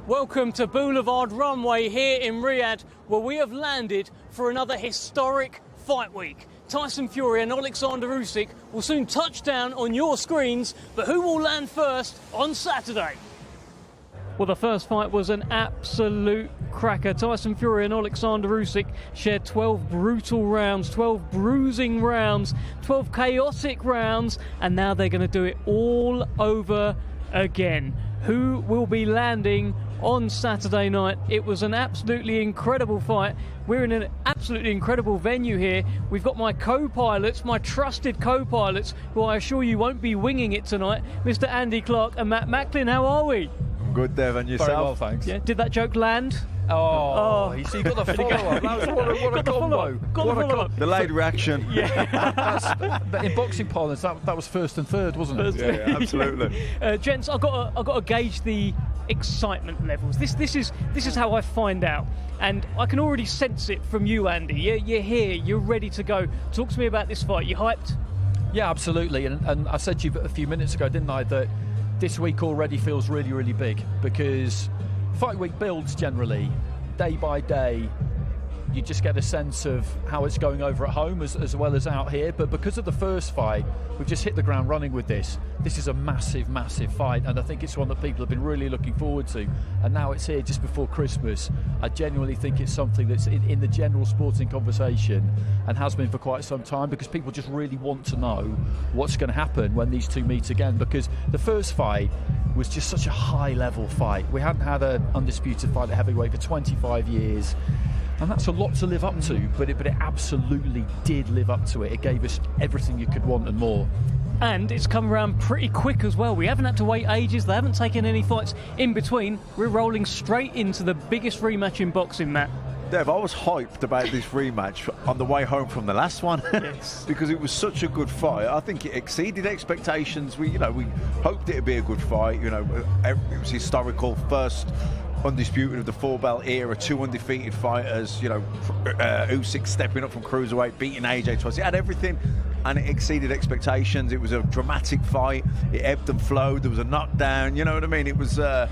Welcome to Boulevard Runway here in Riyadh, where we have landed for another historic fight week. Tyson Fury and Alexander Usyk will soon touch down on your screens, but who will land first on Saturday? Well, the first fight was an absolute cracker. Tyson Fury and Alexander Usyk shared 12 brutal rounds, 12 bruising rounds, 12 chaotic rounds, and now they're going to do it all over again. Who will be landing on Saturday night? It was an absolutely incredible fight. We're in an absolutely incredible venue here. We've got my co-pilots, my trusted co-pilots, who I assure you won't be winging it tonight, Mr. Andy Clark and Matt Macklin. How are we? Good, Dev, and yourself? Very well, thanks. Yeah. Did that joke land? You see, you got the follow-up. What a combo. Delayed reaction. Yeah. In boxing parlance, that was first and third, wasn't it? Yeah, absolutely. Gents, I've got to gauge the excitement levels. This is how I find out, and I can already sense it from you, Andy. You're here. You're ready to go. Talk to me about this fight. You hyped? Yeah, absolutely. And I said to you a few minutes ago, didn't I, that this week already feels really, really big, because fight week builds generally day by day. You just get a sense of how it's going over at home as well as out here. But because of the first fight, we've just hit the ground running with this. This is a massive, massive fight, and I think it's one that people have been really looking forward to. And now it's here just before Christmas. I genuinely think it's something that's in the general sporting conversation, and has been for quite some time, because people just really want to know what's going to happen when these two meet again. Because the first fight was just such a high-level fight. We hadn't had an undisputed fight at heavyweight for 25 years. And that's a lot to live up to, but it absolutely did live up to it. It gave us everything you could want and more. And it's come around pretty quick as well. We haven't had to wait ages. They haven't taken any fights in between. We're rolling straight into the biggest rematch in boxing, Matt. Dev, I was hyped about this rematch on the way home from the last one. Yes. Because it was such a good fight. I think it exceeded expectations. We hoped it'd be a good fight. It was historical, first undisputed of the four-belt era, two undefeated fighters. Usyk stepping up from cruiserweight, beating AJ twice. It had everything, and it exceeded expectations. It was a dramatic fight. It ebbed and flowed. There was a knockdown. You know what I mean? It was a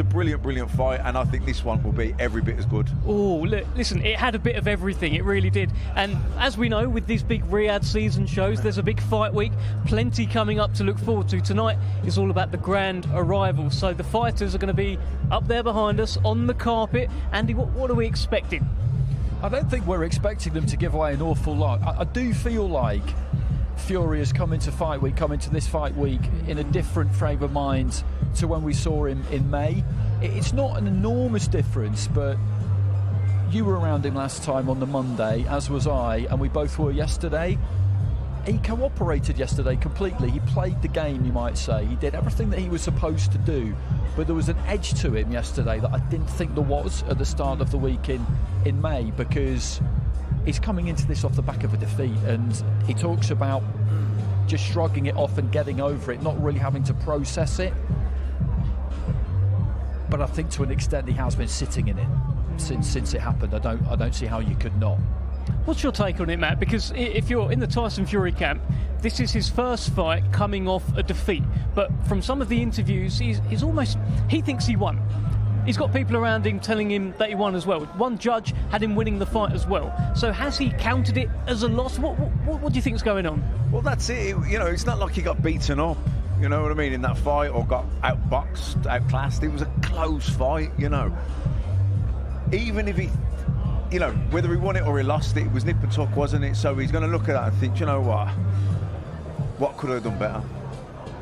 brilliant, brilliant fight, and I think this one will be every bit as good. Oh, listen, it had a bit of everything. It really did. And as we know, with these big Riyadh season shows, there's a big fight week, plenty coming up to look forward to. Tonight is all about the grand arrival. So the fighters are going to be up there behind us on the carpet. Andy, what are we expecting? I don't think we're expecting them to give away an awful lot. I do feel like Fury has come into this fight week in a different frame of mind to when we saw him in May. It's not an enormous difference, but you were around him last time on the Monday, as was I, and we both were yesterday. He cooperated yesterday completely. He played the game, you might say. He did everything that he was supposed to do, but there was an edge to him yesterday that I didn't think there was at the start of the week in May, because he's coming into this off the back of a defeat, and he talks about just shrugging it off and getting over it, not really having to process it. But I think to an extent he has been sitting in it since it happened. I don't see how you could not. What's your take on it, Matt? Because if you're in the Tyson Fury camp, this is his first fight coming off a defeat. But from some of the interviews, he thinks he won. He's got people around him telling him that he won as well. One judge had him winning the fight as well. So has he counted it as a loss? What do you think is going on? Well, that's it. It's not like he got beaten up, you know what I mean, in that fight, or got outboxed, outclassed. It was a close fight, Even if he, whether he won it or he lost it, it was nip and tuck, wasn't it? So he's going to look at that and think, you know what could I have done better?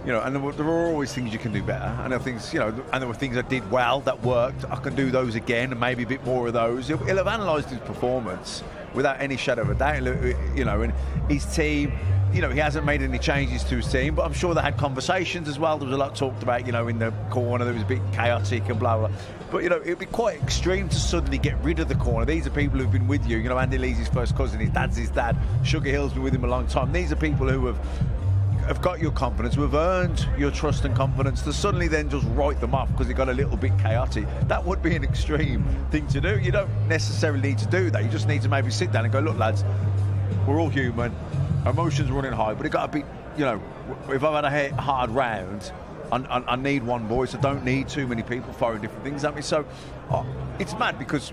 And there are always things you can do better, and there are things, and there were things I did well that worked. I can do those again, and maybe a bit more of those. He'll have analysed his performance without any shadow of a doubt, and his team. He hasn't made any changes to his team, but I'm sure they had conversations as well. There was a lot talked about, in the corner. There was a bit chaotic and blah, blah. But, it'd be quite extreme to suddenly get rid of the corner. These are people who've been with you. Andy Lee's his first cousin. His dad's his dad. Sugar Hill's been with him a long time. These are people who have got your confidence, who have earned your trust and confidence. To suddenly then just write them off because it got a little bit chaotic, that would be an extreme thing to do. You don't necessarily need to do that. You just need to maybe sit down and go, look, lads, we're all human. Emotions running high, but it got to be, if I've had a hard round, I need one voice. I don't need too many people firing different things at me. So it's mad because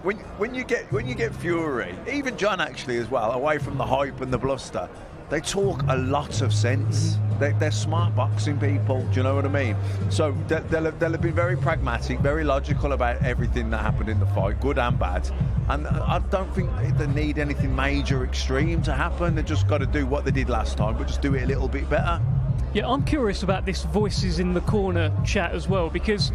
when you get Fury, even John actually as well, away from the hype and the bluster, they talk a lot of sense. They're smart boxing people. Do you know what I mean? So they'll have been very pragmatic, very logical about everything that happened in the fight, good and bad. And I don't think they need anything major extreme to happen. They just got to do what they did last time, but just do it a little bit better. Yeah, I'm curious about this voices in the corner chat as well, because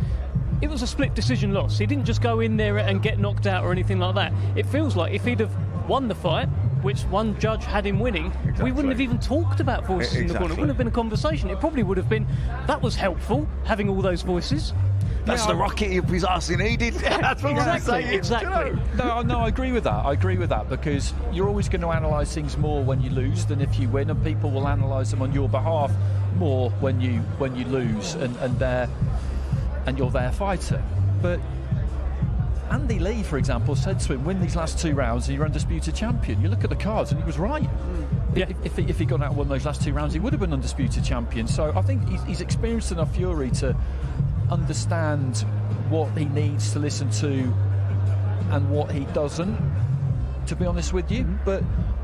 it was a split decision loss. He didn't just go in there and get knocked out or anything like that. It feels like if he'd have won the fight, which one judge had him winning, exactly, we wouldn't have even talked about voices in the corner. It wouldn't have been a conversation. It probably would have been, that was helpful, having all those voices. That's the rocket up his arse he needed. That's what I'm saying. Exactly. No, I agree with that. I agree with that, because you're always going to analyse things more when you lose than if you win, and people will analyse them on your behalf more when you lose, and you're their fighter. But Andy Lee, for example, said to him, win these last 2 rounds and you're undisputed champion. You look at the cards and he was right. Yeah. If he got out and won those last 2 rounds, he would have been undisputed champion. So I think he's experienced enough Fury to understand what he needs to listen to and what he doesn't, to be honest with you.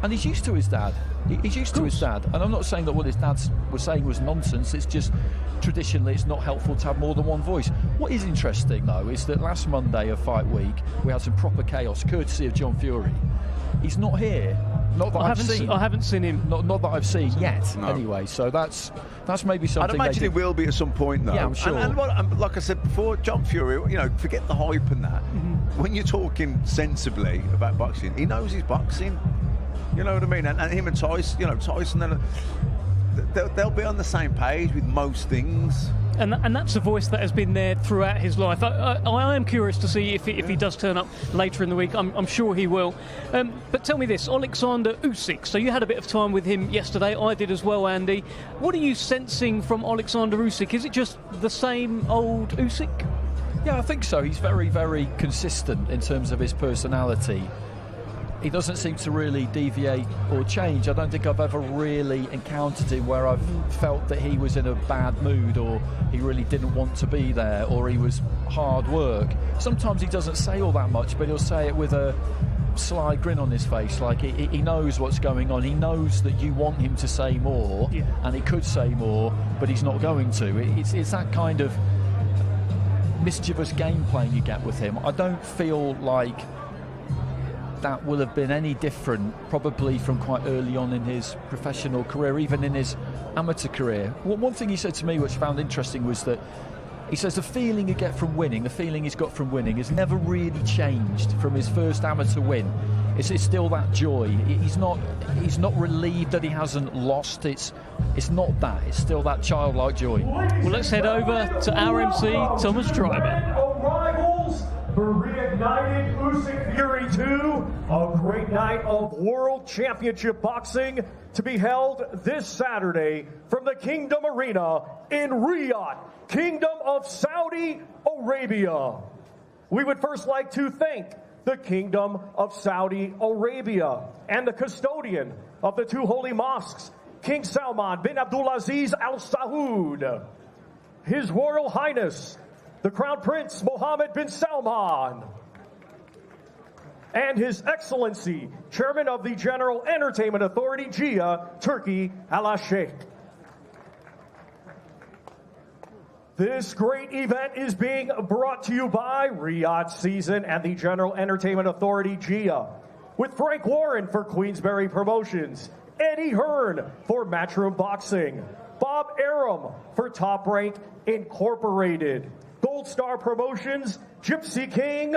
And he's used to his dad. He's used to his dad. And I'm not saying that what his dad was saying was nonsense. It's just traditionally it's not helpful to have more than one voice. What is interesting, though, is that last Monday of Fight Week, we had some proper chaos, courtesy of John Fury. He's not here. Not that I've seen. I haven't seen him. Not that I've seen yet, no. Anyway. So that's maybe something. I'd imagine it will be at some point, though. Yeah, I'm sure. And like I said before, John Fury, forget the hype and that. Mm-hmm. When you're talking sensibly about boxing, he knows he's boxing. You know what I mean? And him and Tyson, they'll be on the same page with most things. And that's a voice that has been there throughout his life. I am curious to see if he does turn up later in the week. I'm sure he will. But tell me this, Alexander Usyk. So you had a bit of time with him yesterday. I did as well, Andy. What are you sensing from Alexander Usyk? Is it just the same old Usyk? Yeah, I think so. He's very, very consistent in terms of his personality. He doesn't seem to really deviate or change. I don't think I've ever really encountered him where I've felt that he was in a bad mood, or he really didn't want to be there, or he was hard work. Sometimes he doesn't say all that much, but he'll say it with a sly grin on his face, like he knows what's going on. He knows that you want him to say more, yeah, and he could say more, but he's not going to. It's that kind of mischievous game playing you get with him. I don't feel like that will have been any different probably from quite early on in his professional career, even in his amateur career. One thing he said to me which I found interesting was that he says the feeling you get from winning, the feeling he's got from winning has never really changed from his first amateur win. It's still that joy. He's not relieved that he hasn't lost. It's not that. It's still that childlike joy. Well, let's head over to our MC, Thomas Treiber. For reignited Usyk Fury 2, a great night of World Championship Boxing to be held this Saturday from the Kingdom Arena in Riyadh, Kingdom of Saudi Arabia. We would first like to thank the Kingdom of Saudi Arabia and the custodian of the 2 holy mosques, King Salman bin Abdulaziz Al Saud, His Royal Highness the Crown Prince Mohammed bin Salman, and His Excellency, Chairman of the General Entertainment Authority, GIA, Turkey, Al Sheikh. This great event is being brought to you by Riyadh Season and the General Entertainment Authority, GIA, with Frank Warren for Queensberry Promotions, Eddie Hearn for Matchroom Boxing, Bob Aram for Top Rank Incorporated, Gold Star Promotions, Gypsy King,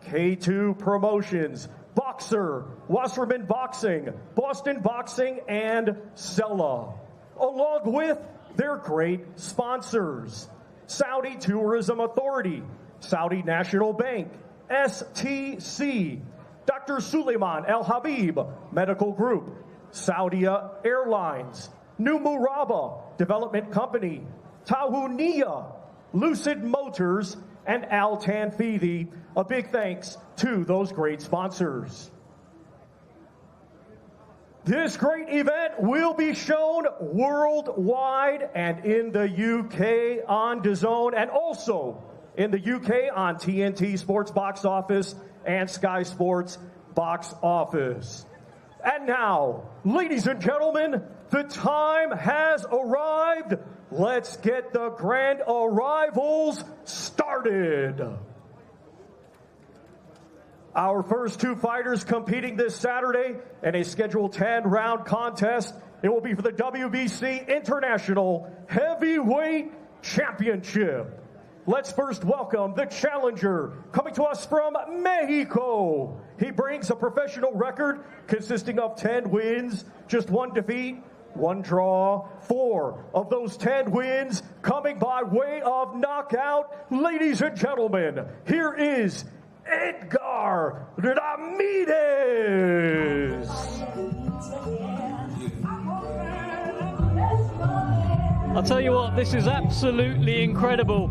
K2 Promotions, Boxer, Wasserman Boxing, Boston Boxing, and Sella, along with their great sponsors: Saudi Tourism Authority, Saudi National Bank, STC, Dr. Suleiman Al Habib Medical Group, Saudia Airlines, New Muraba Development Company, Tahunia, Lucid Motors, and Al Tanfidi. A big thanks to those great sponsors. This great event will be shown worldwide and in the UK on DAZN and also in the UK on TNT Sports Box Office and Sky Sports Box Office. And now, ladies and gentlemen, the time has arrived. Let's get the grand arrivals started. Our first two fighters competing this Saturday in a scheduled 10-round contest. It will be for the WBC International Heavyweight Championship. Let's first welcome the challenger coming to us from Mexico. He brings a professional record consisting of 10 wins, just 1 defeat, 1 draw, 4 of those 10 wins coming by way of knockout. Ladies and gentlemen, here is Edgar Ramirez. I'll tell you what, this is absolutely incredible.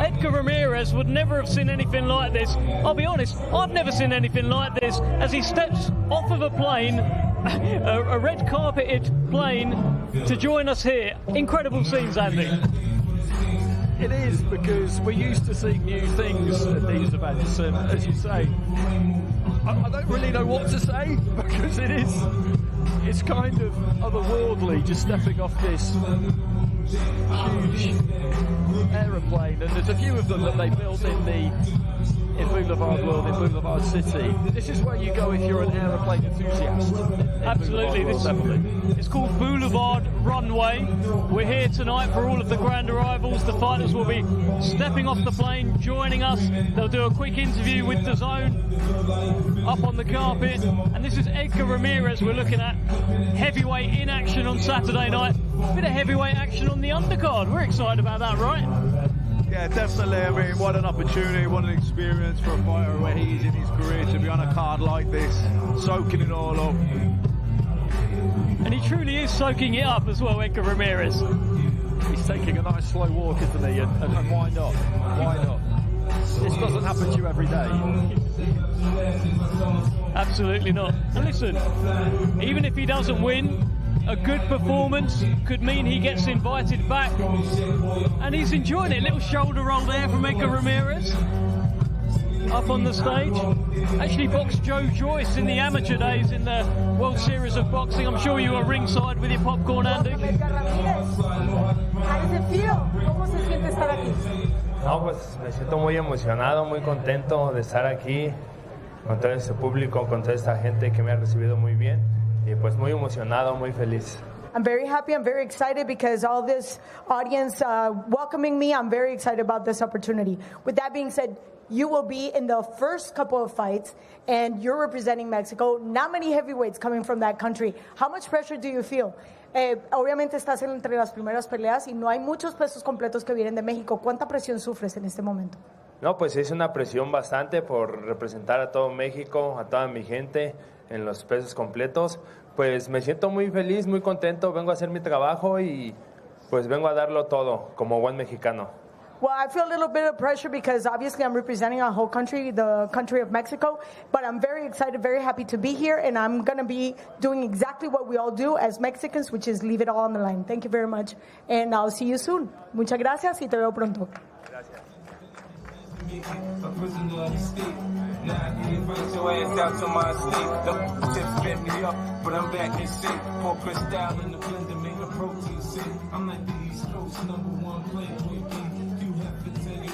Edgar Ramirez would never have seen anything like this. I'll be honest, I've never seen anything like this as he steps off of a plane, a red carpeted plane, to join us here. Incredible scenes, Andy. It is, because we're used to seeing new things at these events, and as you say, I don't really know what to say, because it's kind of otherworldly, just stepping off this huge aeroplane, and there's a few of them that they built in Boulevard World, in Boulevard City. This is where you go if you're an aeroplane enthusiast. Absolutely. It's called Boulevard Runway. We're here tonight for all of the grand arrivals. The fighters will be stepping off the plane, joining us. They'll do a quick interview with DAZN up on the carpet. And this is Edgar Ramirez we're looking at. Heavyweight in action on Saturday night. Bit of heavyweight action on the undercard. We're excited about that, right? Yeah, definitely. I mean, what an opportunity, what an experience for a fighter where he is in his career to be on a card like this, soaking it all up. And he truly is soaking it up as well, Edgar Ramirez. He's taking a nice slow walk, isn't he? And why not? Why not? This doesn't happen to you every day. Absolutely not. And listen, even if he doesn't win, a good performance could mean he gets invited back, and he's enjoying it. Little shoulder roll there from Edgar Ramirez up on the stage. Actually boxed Joe Joyce in the amateur days in the World Series of Boxing. I'm sure you were ringside with your popcorn, Andy. Edgar Ramirez, how does it feel? ¿Cómo se siente estar aquí? No, pues me siento muy emocionado, muy contento de estar aquí con todo este público, con toda esta gente que me ha recibido muy bien. Y pues muy emocionado, muy feliz. I'm very happy, I'm very excited because all this audience welcoming me, I'm very excited about this opportunity. With that being said, you will be in the first couple of fights and you're representing Mexico. Not many heavyweights coming from that country. How much pressure do you feel? Obviamente estás entre las primeras peleas y no hay muchos pesos completos que vienen de México. ¿Cuánta presión sufres en este momento? No, pues es una presión bastante por representar a todo México, a toda mi gente en los pesos completos. Pues me siento muy feliz, muy contento, vengo a hacer mi trabajo y pues vengo a darlo todo como buen mexicano. Well, I feel a little bit of pressure because obviously I'm representing a whole country, the country of Mexico, but I'm very excited, very happy to be here, and I'm going to be doing exactly what we all do as Mexicans, which is leave it all on the line. Thank you very much, and I'll see you soon. Muchas gracias y te veo pronto. Gracias.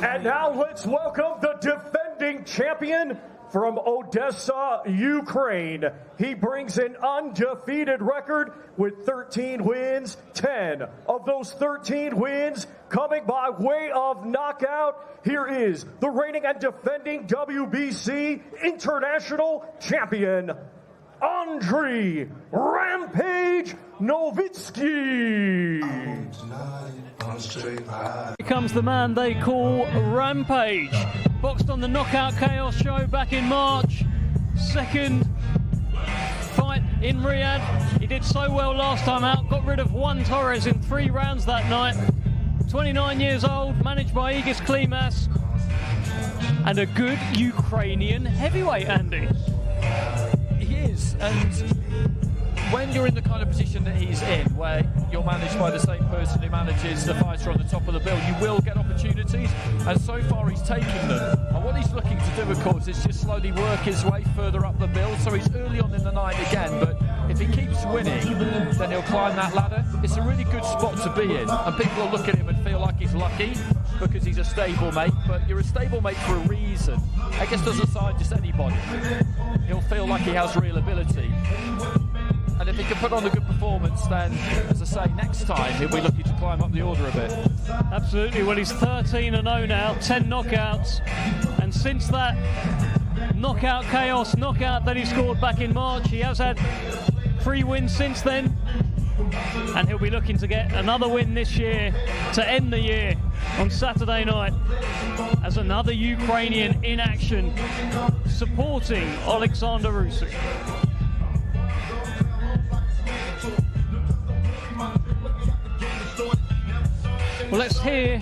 And now let's welcome the defending champion from Odessa, Ukraine. He brings an undefeated record with 13 wins, 10 of those 13 wins coming by way of knockout. Here is the reigning and defending WBC International Champion, Andriy Rampage Nowitzki. Here comes the man they call Rampage. Boxed on the Knockout Chaos show back in March. Second fight in Riyadh. He did so well last time out. Got rid of Juan Torres in 3 rounds that night. 29 years old, managed by Igis Klimas. And a good Ukrainian heavyweight, Andy. He is, and when you're in the kind of position that he's in, where you're managed by the same person who manages the fighter on the top of the bill, you will get opportunities, and so far he's taking them. And what he's looking to do, of course, is just slowly work his way further up the bill. So he's early on in the night again, but if he keeps winning, then he'll climb that ladder. It's a really good spot to be in, and people will look at him and feel like he's lucky because he's a stablemate, but you're a stablemate for a reason. I guess doesn't sign just anybody. He'll feel like he has real ability. And if he can put on a good performance, then, as I say, next time he'll be lucky to climb up the order a bit. Absolutely. Well, he's 13-0 now, 10 knockouts. And since that knockout that he scored back in March, he has had 3 wins since then. And he'll be looking to get another win this year to end the year on Saturday night as another Ukrainian in action supporting Alexander Usyk. Well, let's hear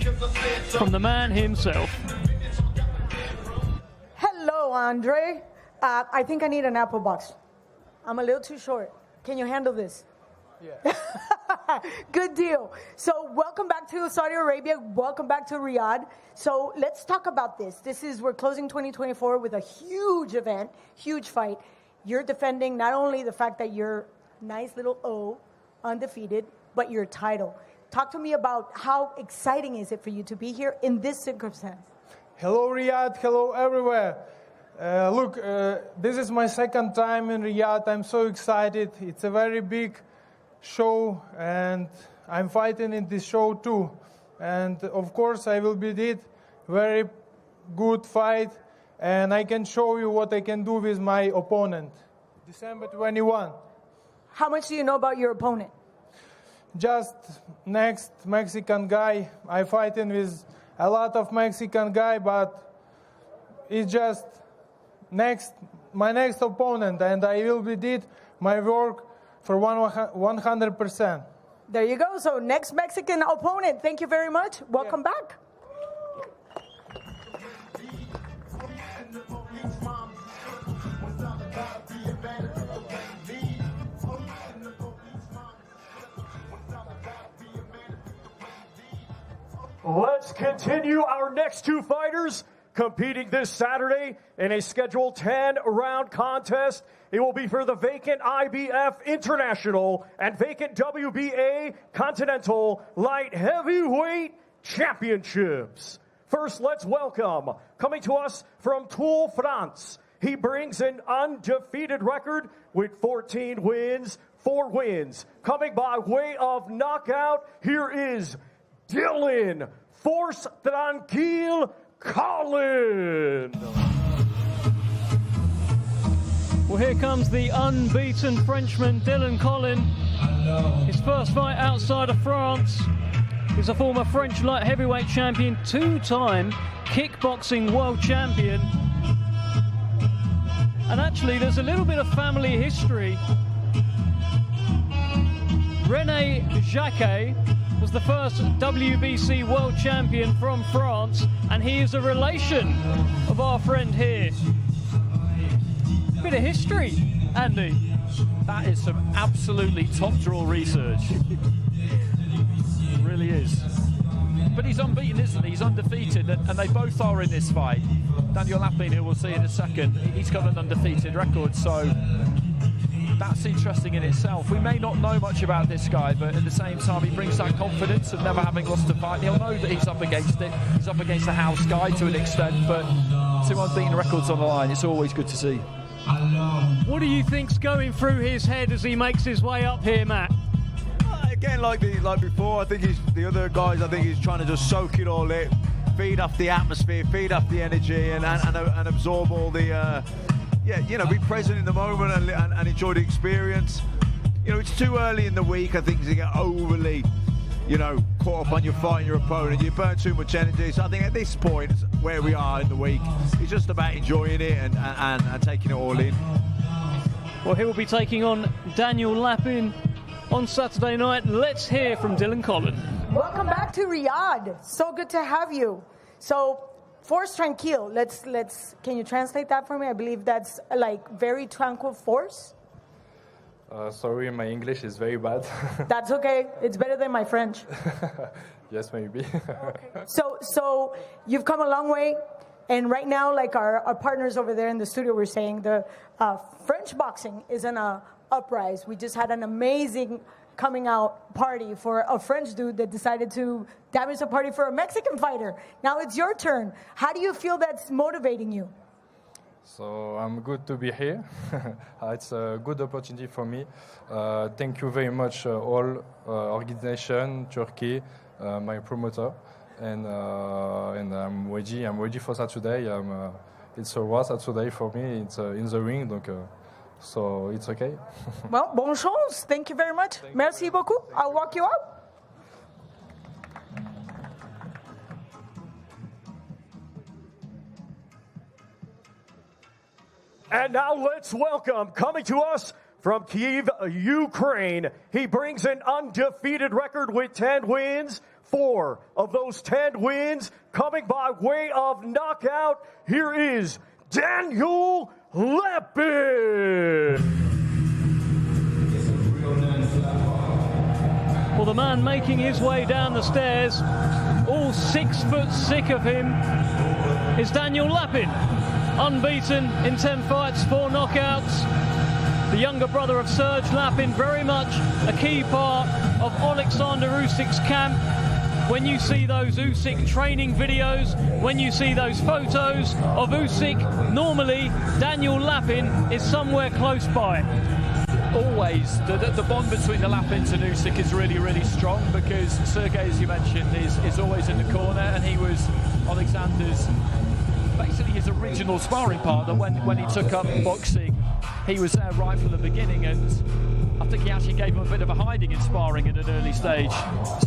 from the man himself. Hello, Andre. I think I need an apple box. I'm a little too short. Can you handle this? Yeah. Good deal. So welcome back to Saudi Arabia. Welcome back to Riyadh. So let's talk about this. We're closing 2024 with a huge event, huge fight. You're defending not only the fact that you're nice little O, undefeated, but your title. Talk to me about how exciting is it for you to be here in this circumstance? Hello, Riyadh. Hello, everywhere. Look, this is my second time in Riyadh. I'm so excited. It's a very big show, and I'm fighting in this show too. And of course, I will be did very good fight, and I can show you what I can do with my opponent. December 21. How much do you know about your opponent? Just next Mexican guy. I fighting with a lot of Mexican guy, but it's just my next opponent, and I will be did my work for 100%. There you go. So next Mexican opponent. Thank you very much. Welcome back. Let's continue our next 2 fighters competing this Saturday in a scheduled 10-round contest. It will be for the vacant IBF International and vacant WBA Continental Light Heavyweight Championships. First, let's welcome, coming to us from Toul, France. He brings an undefeated record with 14 wins, 4 wins. Coming by way of knockout, here is Dylan Force Tranquille Collin. Well, here comes the unbeaten Frenchman, Dylan Collin. His first fight outside of France. He's a former French light heavyweight champion, 2-time kickboxing world champion. And actually, there's a little bit of family history. René Jacquet was the first WBC world champion from France, and he is a relation of our friend here. Bit of history, Andy. That is some absolutely top draw research. It really is. But he's unbeaten, isn't he? He's undefeated, and they both are in this fight. Daniel Lapin, who we'll see in a second, he's got an undefeated record, so that's interesting in itself. We may not know much about this guy, but at the same time, he brings that confidence of never having lost a fight. He'll know that he's up against it. He's up against a house guy to an extent, but 2 unbeaten records on the line, it's always good to see. What do you think's going through his head as he makes his way up here, Matt? Again, like before, I think the other guys, I think he's trying to just soak it all in, feed off the atmosphere, feed off the energy, and absorb all the, be present in the moment and enjoy the experience. It's too early in the week, I think, to get overly, caught up on your fight and your opponent. You burn too much energy. So I think at this point, where we are in the week, it's just about enjoying it and taking it all in. Well, he will be taking on Daniel Lapin on Saturday night. Let's hear from Dylan Collin. Welcome back to Riyadh. So good to have you. So, Force Tranquille. Can you translate that for me? I believe that's like very tranquil force. Sorry, my English is very bad. That's okay. It's better than my French. Yes, maybe. So you've come a long way. And right now, like our partners over there in the studio were saying, the French boxing is in a uprise. We just had an amazing coming out party for a French dude that decided to damage the party for a Mexican fighter. Now it's your turn. How do you feel that's motivating you? So I'm good to be here. It's a good opportunity for me. Thank you very much, all organization, Turkey, my promoter, and I'm ready. I'm ready for Saturday. It's a raw Saturday for me. It's in the ring, donc. So it's okay. Well, bonne chance. Thank you very much. Merci beaucoup. I'll walk you out. And now let's welcome, coming to us from Kyiv, Ukraine. He brings an undefeated record with 10 wins. 4 of those 10 wins coming by way of knockout. Here is Daniel Lapin. Well, the man making his way down the stairs, all 6 foot sick of him, is Daniel Lapin. Unbeaten in 10 fights, 4 knockouts. The younger brother of Serge Lapin, very much a key part of Alexander Usyk's camp. When you see those Usyk training videos, when you see those photos of Usyk, normally Daniel Lapin is somewhere close by. Always, the bond between the Lapins and Usyk is really, really strong because Sergey, as you mentioned, is always in the corner, and he was Alexander's, basically his original sparring partner when he took up boxing. He was there right from the beginning, and I think he actually gave him a bit of a hiding in sparring at an early stage,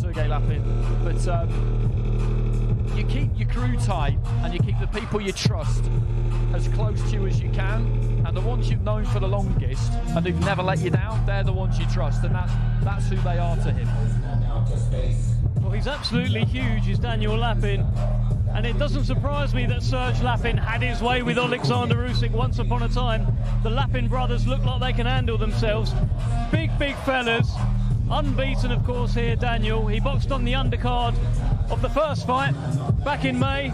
Sergey Lapin. But you keep your crew tight and you keep the people you trust as close to you as you can, and the ones you've known for the longest and who've never let you down, they're the ones you trust, and that's who they are to him. Well, he's absolutely huge, is Daniel Lapin. And it doesn't surprise me that Serge Lapin had his way with Alexander Usyk once upon a time. The Lapin brothers look like they can handle themselves. Big, big fellas. Unbeaten, of course, here, Daniel. He boxed on the undercard of the first fight back in May.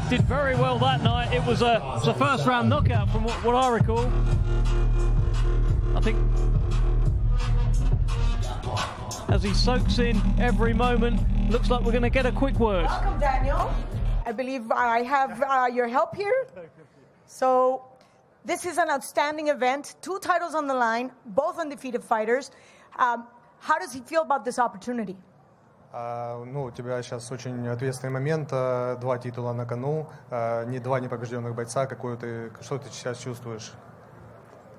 Did very well that night. It was a first-round knockout from what I recall. I think as he soaks in every moment, looks like we're going to get a quick word. Welcome, Daniel. I believe I have your help here. So this is an outstanding event. 2 titles on the line, both undefeated fighters. How does he feel about this opportunity? Ну, у тебя сейчас очень ответственный момент, 2 титула на кону, не 2 непобежденных бойца. Что ты сейчас чувствуешь?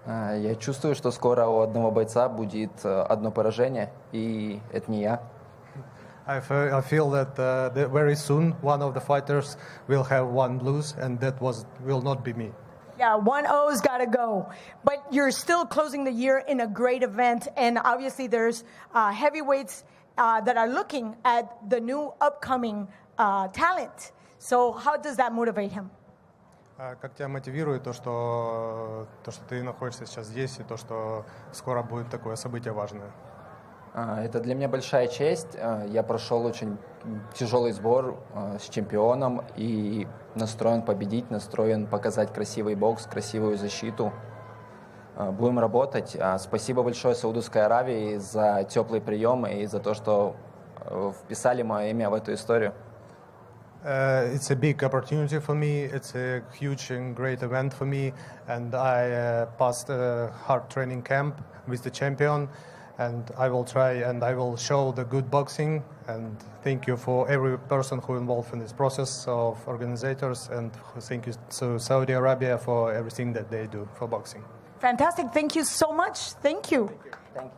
Я чувствую, что скоро у одного бойца будет одно поражение, и это не я. I feel that very soon one of the fighters will have 1 lose, and that will not be me. Yeah, 1-0's got to go. But you're still closing the year in a great event, and obviously there's heavyweights that are looking at the new upcoming talent. So how does that motivate him? Как тебя мотивирует то, что ты находишься сейчас здесь, и то, что скоро будет такое событие важное? Это для меня большая честь. Я прошел очень тяжелый сбор с чемпионом и настроен победить, настроен показать красивый бокс, красивую защиту. Будем работать. Спасибо большое Саудовской Аравии за теплый прием и за то, что вписали мое имя в эту историю. It's a big opportunity for me. It's a huge and great event for me, and I passed a hard training camp with the champion, and I will try and I will show the good boxing. And thank you for every person who involved in this process of organizers, and thank you to Saudi Arabia for everything that they do for boxing. Fantastic. Thank you so much. Thank you. Thank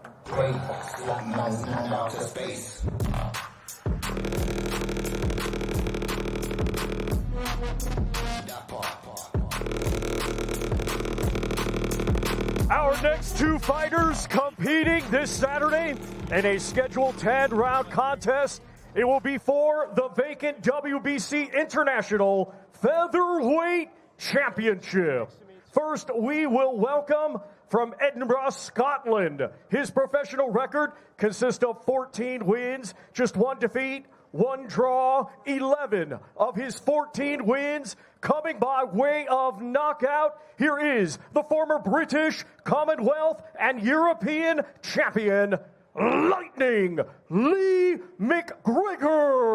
Our next 2 fighters competing this Saturday in a scheduled 10-round contest. It will be for the vacant WBC International Featherweight Championship. First, we will welcome from Edinburgh, Scotland. His professional record consists of 14 wins, just 1 defeat, 1 draw, 11 of his 14 wins coming by way of knockout. Here is the former British, Commonwealth, and European champion, Lightning Lee McGregor.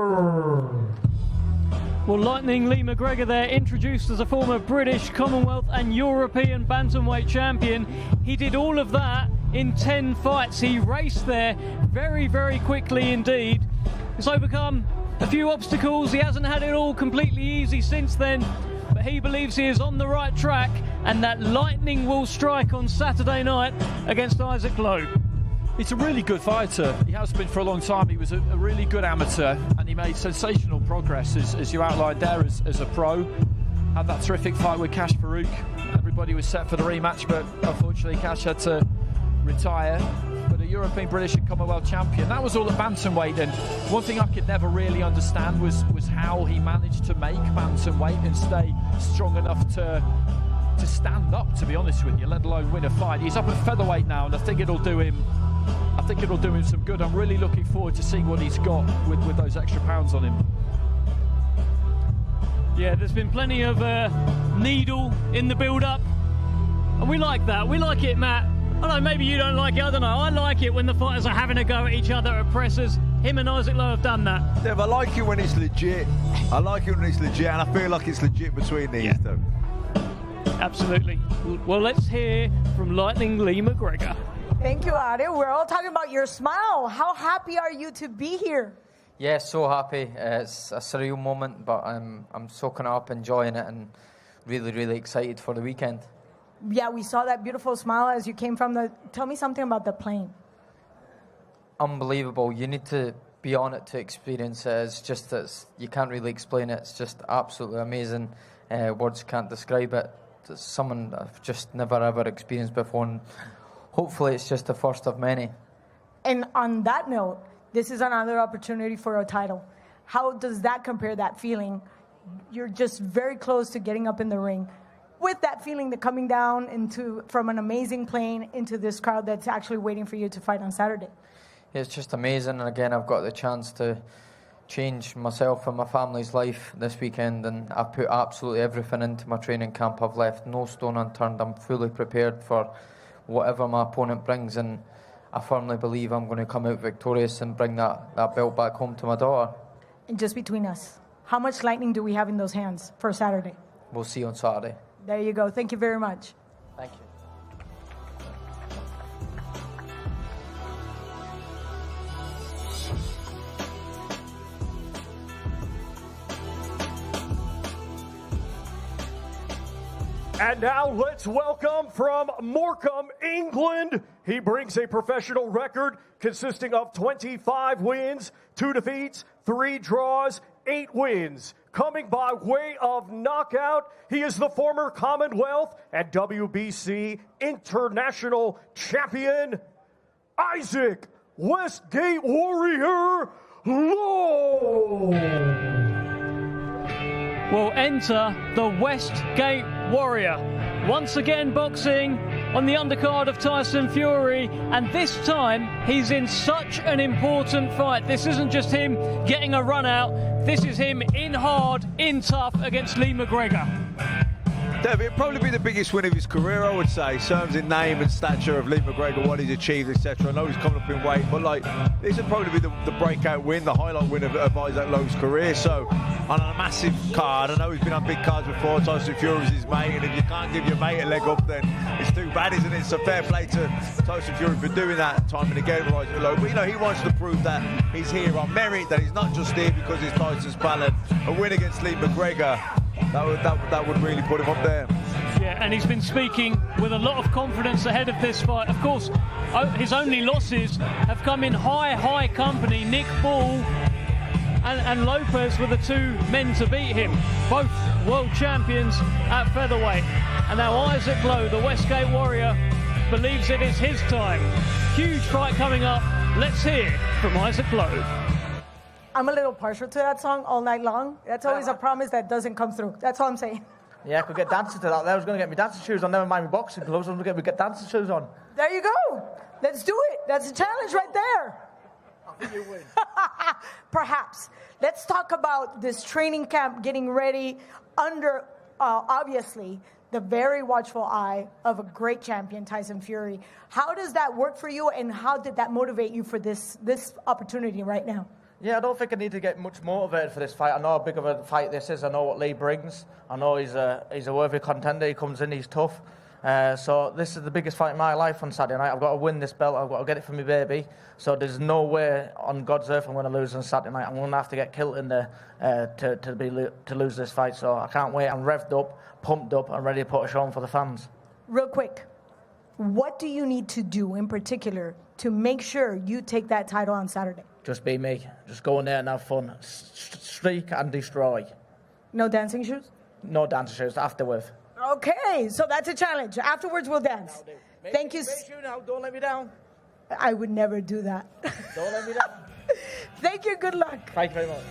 Well, Lightning Lee McGregor there, introduced as a former British, Commonwealth and European bantamweight champion. He did all of that in 10 fights. He raced there very, very quickly indeed. He's overcome a few obstacles. He hasn't had it all completely easy since then, but he believes he is on the right track and that lightning will strike on Saturday night against Isaac Lowe. He's a really good fighter. He has been for a long time. He was a really good amateur and he made sensational progress, as you outlined there, as a pro. Had that terrific fight with Cash Farouk. Everybody was set for the rematch, but unfortunately Cash had to retire. But a European, British and Commonwealth champion. That was all at bantamweight, and one thing I could never really understand was how he managed to make bantamweight and stay strong enough to stand up, to be honest with you, let alone win a fight. He's up at featherweight now, and I think it'll do him some good. I'm really looking forward to seeing what he's got with those extra pounds on him. Yeah, there's been plenty of needle in the build-up, and we like that. We like it, Matt. I don't know, maybe you don't like it, I don't know. I like it when the fighters are having a go at each other at pressers. Him and Isaac Lowe have done that. Dev, I like it when it's legit. I like it when it's legit, and I feel like it's legit between these two. Absolutely. Well, let's hear from Lightning Lee McGregor. Thank you, Ade. We're all talking about your smile. How happy are you to be here? Yeah, so happy. It's a surreal moment, but I'm soaking it up, enjoying it, and really, really excited for the weekend. Yeah, we saw that beautiful smile as you came from the... Tell me something about the plane. Unbelievable. You need to be on it to experience it. It's just that you can't really explain it. It's just absolutely amazing. Words can't describe it. It's something I've just never, ever experienced before. And hopefully it's just the first of many. And on that note, this is another opportunity for a title. How does that compare, that feeling? You're just very close to getting up in the ring. With that feeling that coming down from an amazing plane into this crowd that's actually waiting for you to fight on Saturday. It's just amazing, and again, I've got the chance to change myself and my family's life this weekend, and I've put absolutely everything into my training camp. I've left no stone unturned. I'm fully prepared for whatever my opponent brings, and I firmly believe I'm going to come out victorious and bring that belt back home to my daughter. And just between us, how much lightning do we have in those hands for Saturday? We'll see on Saturday. There you go. Thank you very much. Thank you. And now let's welcome from Morecambe, England. He brings a professional record consisting of 25 wins, 2 defeats, 3 draws, 8 wins. Coming by way of knockout, he is the former Commonwealth and WBC International Champion, Isaac Westgate Warrior Lowe. Will enter the Westgate Warrior. Once again boxing on the undercard of Tyson Fury, and this time he's in such an important fight. This isn't just him getting a run out, this is him in hard, in tough against Lee McGregor. Dev, it'll probably be the biggest win of his career, I would say. Terms in name and stature of Lee McGregor, what he's achieved, etc. I know he's coming up in weight, but this would probably be the breakout win, the highlight win of Isaac Lowe's career. So, on a massive card, I know he's been on big cards before. Tyson Fury was his mate, and if you can't give your mate a leg up, then it's too bad, isn't it? So fair play to Tyson Fury for doing that time and again with Isaac Lowe. But he wants to prove that he's here on merit, that he's not just here because he's Tyson's pal. And a win against Lee McGregor, that would really put him up there. Yeah, and he's been speaking with a lot of confidence ahead of this fight. Of course, his only losses have come in high company. Nick Ball and Lopez were the 2 men to beat him, both world champions at featherweight. And now Isaac Lowe, the Westgate Warrior, believes it is his time. Huge fight coming up. Let's hear from Isaac Lowe. I'm a little partial to that song All Night Long. That's always a promise that doesn't come through. That's all I'm saying. Yeah, I could get dancing to that. I was going to get my dancing shoes on, never mind my boxing gloves. I was going to get dancing shoes on. There you go. Let's do it. That's a challenge right there. I think you win. Perhaps. Let's talk about this training camp getting ready under, obviously, the very watchful eye of a great champion, Tyson Fury. How does that work for you, and how did that motivate you for this opportunity right now? Yeah, I don't think I need to get much motivated for this fight. I know how big of a fight this is. I know what Lee brings. I know he's a worthy contender. He comes in, he's tough. So this is the biggest fight in my life on Saturday night. I've got to win this belt. I've got to get it for my baby. So there's no way on God's earth I'm going to lose on Saturday night. I'm going to have to get killed in there to lose this fight. So I can't wait. I'm revved up, pumped up, and ready to put a show on for the fans. Real quick, what do you need to do in particular to make sure you take that title on Saturday? Just be me. Just go in there and have fun. Streak and destroy. No dancing shoes? No dancing shoes. Afterwards. Okay, so that's a challenge. Afterwards, we'll dance. Thank you. Make sure now. Don't let me down. I would never do that. Don't let me down. Thank you. Good luck. Thank you very much.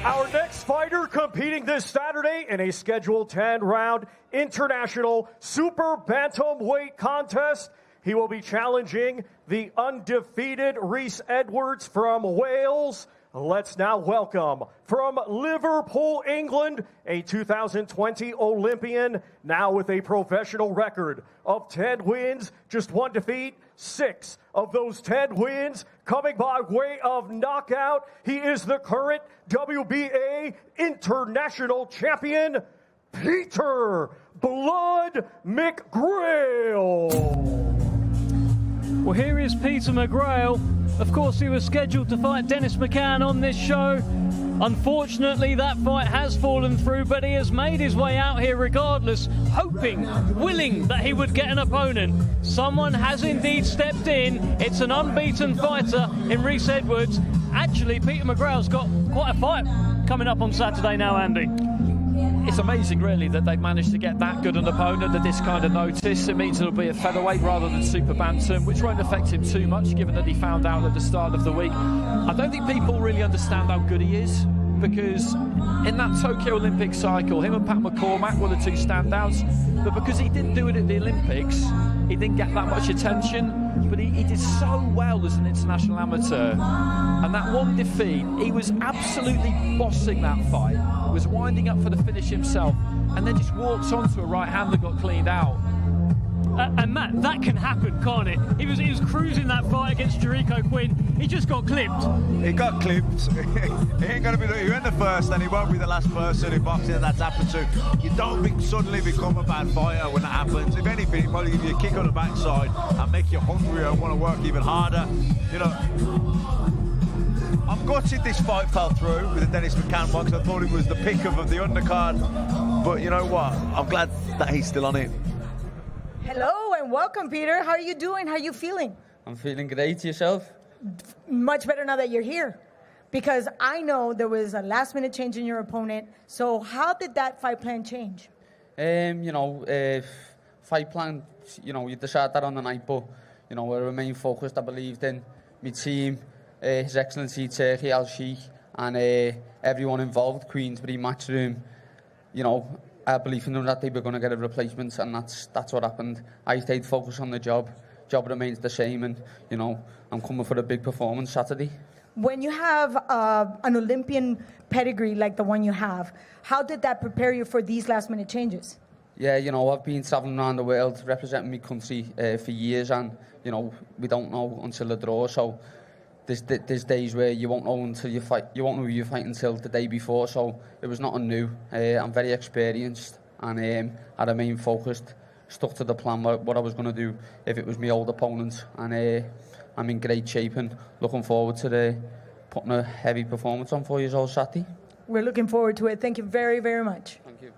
Our next fighter competing this Saturday in a scheduled 10-round international super bantamweight contest. He will be challenging the undefeated Rhys Edwards from Wales. Let's now welcome from Liverpool, England, a 2020 Olympian, now with a professional record of 10 wins, just 1 defeat, 6 of those 10 wins coming by way of knockout. He is the current WBA international champion, Peter Blood McGrail. Well, here is Peter McGrail. Of course, he was scheduled to fight Dennis McCann on this show. Unfortunately, that fight has fallen through, but he has made his way out here regardless, hoping, willing that he would get an opponent. Someone has indeed stepped in. It's an unbeaten fighter in Rhys Edwards. Actually, Peter McGrail's got quite a fight coming up on Saturday now, Andy. It's amazing, really, that they've managed to get that good an opponent at this kind of notice. It means it'll be a featherweight rather than super bantam, which won't affect him too much, given that he found out at the start of the week. I don't think people really understand how good he is, because in that Tokyo Olympic cycle, him and Pat McCormack were the two standouts, but because he didn't do it at the Olympics, he didn't get that much attention. But he did so well as an international amateur, and that one defeat, he was absolutely bossing that fight, was winding up for the finish himself, and then just walks onto a right hand that got cleaned out. And Matt, that can happen, can't it? He was cruising that fight against Jericho Quinn. He just got clipped. He got clipped. He ain't going to be he went the first, and he won't be the last person in boxing that's happened to. You don't suddenly become a bad fighter when that happens. If anything, it probably give you a kick on the backside and make you hungrier and want to work even harder. You know, I'm gutted this fight fell through with the Dennis McCann box. I thought it was the pick of the undercard. But you know what? I'm glad that he's still on it. Hello and welcome, Peter. How are you doing? How are you feeling? I'm feeling great. Yourself? Much better now that you're here. Because I know there was a last-minute change in your opponent. So how did that fight plan change? Fight plan, you decide that on the night, but, I remain focused. I believed in my team, His Excellency Turkey Al-Sheikh, and everyone involved, Queensberry, Matchroom. I believe in them that they were going to get a replacement, and that's what happened. I stayed focused on the job. Job remains the same, and I'm coming for a big performance Saturday. When you have an Olympian pedigree like the one you have, how did that prepare you for these last-minute changes? Yeah, I've been travelling around the world representing my country for years, and we don't know until the draw. So there's days where you won't know until you fight. You won't know who you fight until the day before. So it was nothing new. I'm very experienced, and I remain focused, stuck to the plan what I was going to do if it was my old opponent, and I'm in great shape and looking forward to putting a heavy performance on for you all Saturday. We're looking forward to it. Thank you very, very much. Thank you.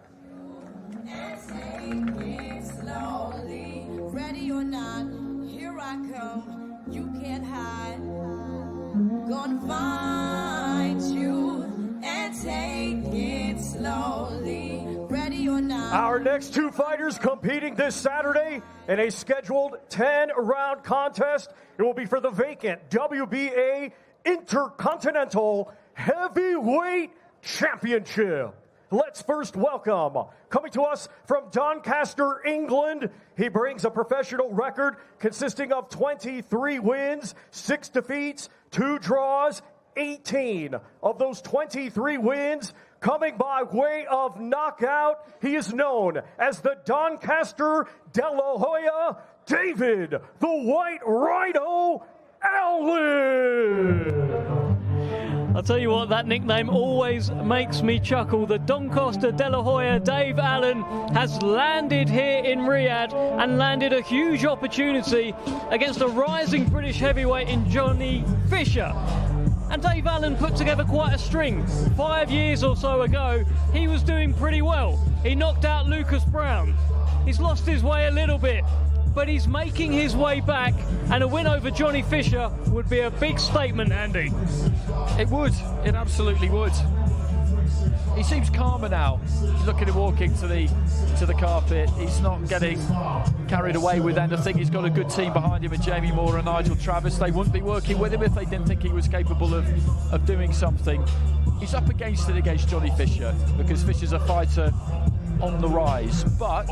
Slowly, ready or not, here I come. You can't hide. Gonna find you and take it slowly. Ready or not. Our next two fighters competing this Saturday in a scheduled 10-round contest. It will be for the vacant WBA Intercontinental Heavyweight Championship. Let's first welcome, coming to us from Doncaster, England, he brings a professional record consisting of 23 wins, 6 defeats, 2 draws, 18 of those 23 wins coming by way of knockout. He is known as the Doncaster De La Hoya, David the White Rhino Allen. I'll tell you what, that nickname always makes me chuckle. The Doncaster De La Hoya, Dave Allen, has landed here in Riyadh and landed a huge opportunity against a rising British heavyweight in Johnny Fisher. And Dave Allen put together quite a string. 5 years or so ago, he was doing pretty well. He knocked out Lucas Brown. He's lost his way a little bit, but he's making his way back, and a win over Johnny Fisher would be a big statement, Andy. It would. It absolutely would. He seems calmer now. He's looking to walk into the carpet. He's not getting carried away with anything. He's got a good team behind him, and Jamie Moore and Nigel Travis. They wouldn't be working with him if they didn't think he was capable of doing something. He's up against it against Johnny Fisher, because Fisher's a fighter on the rise, but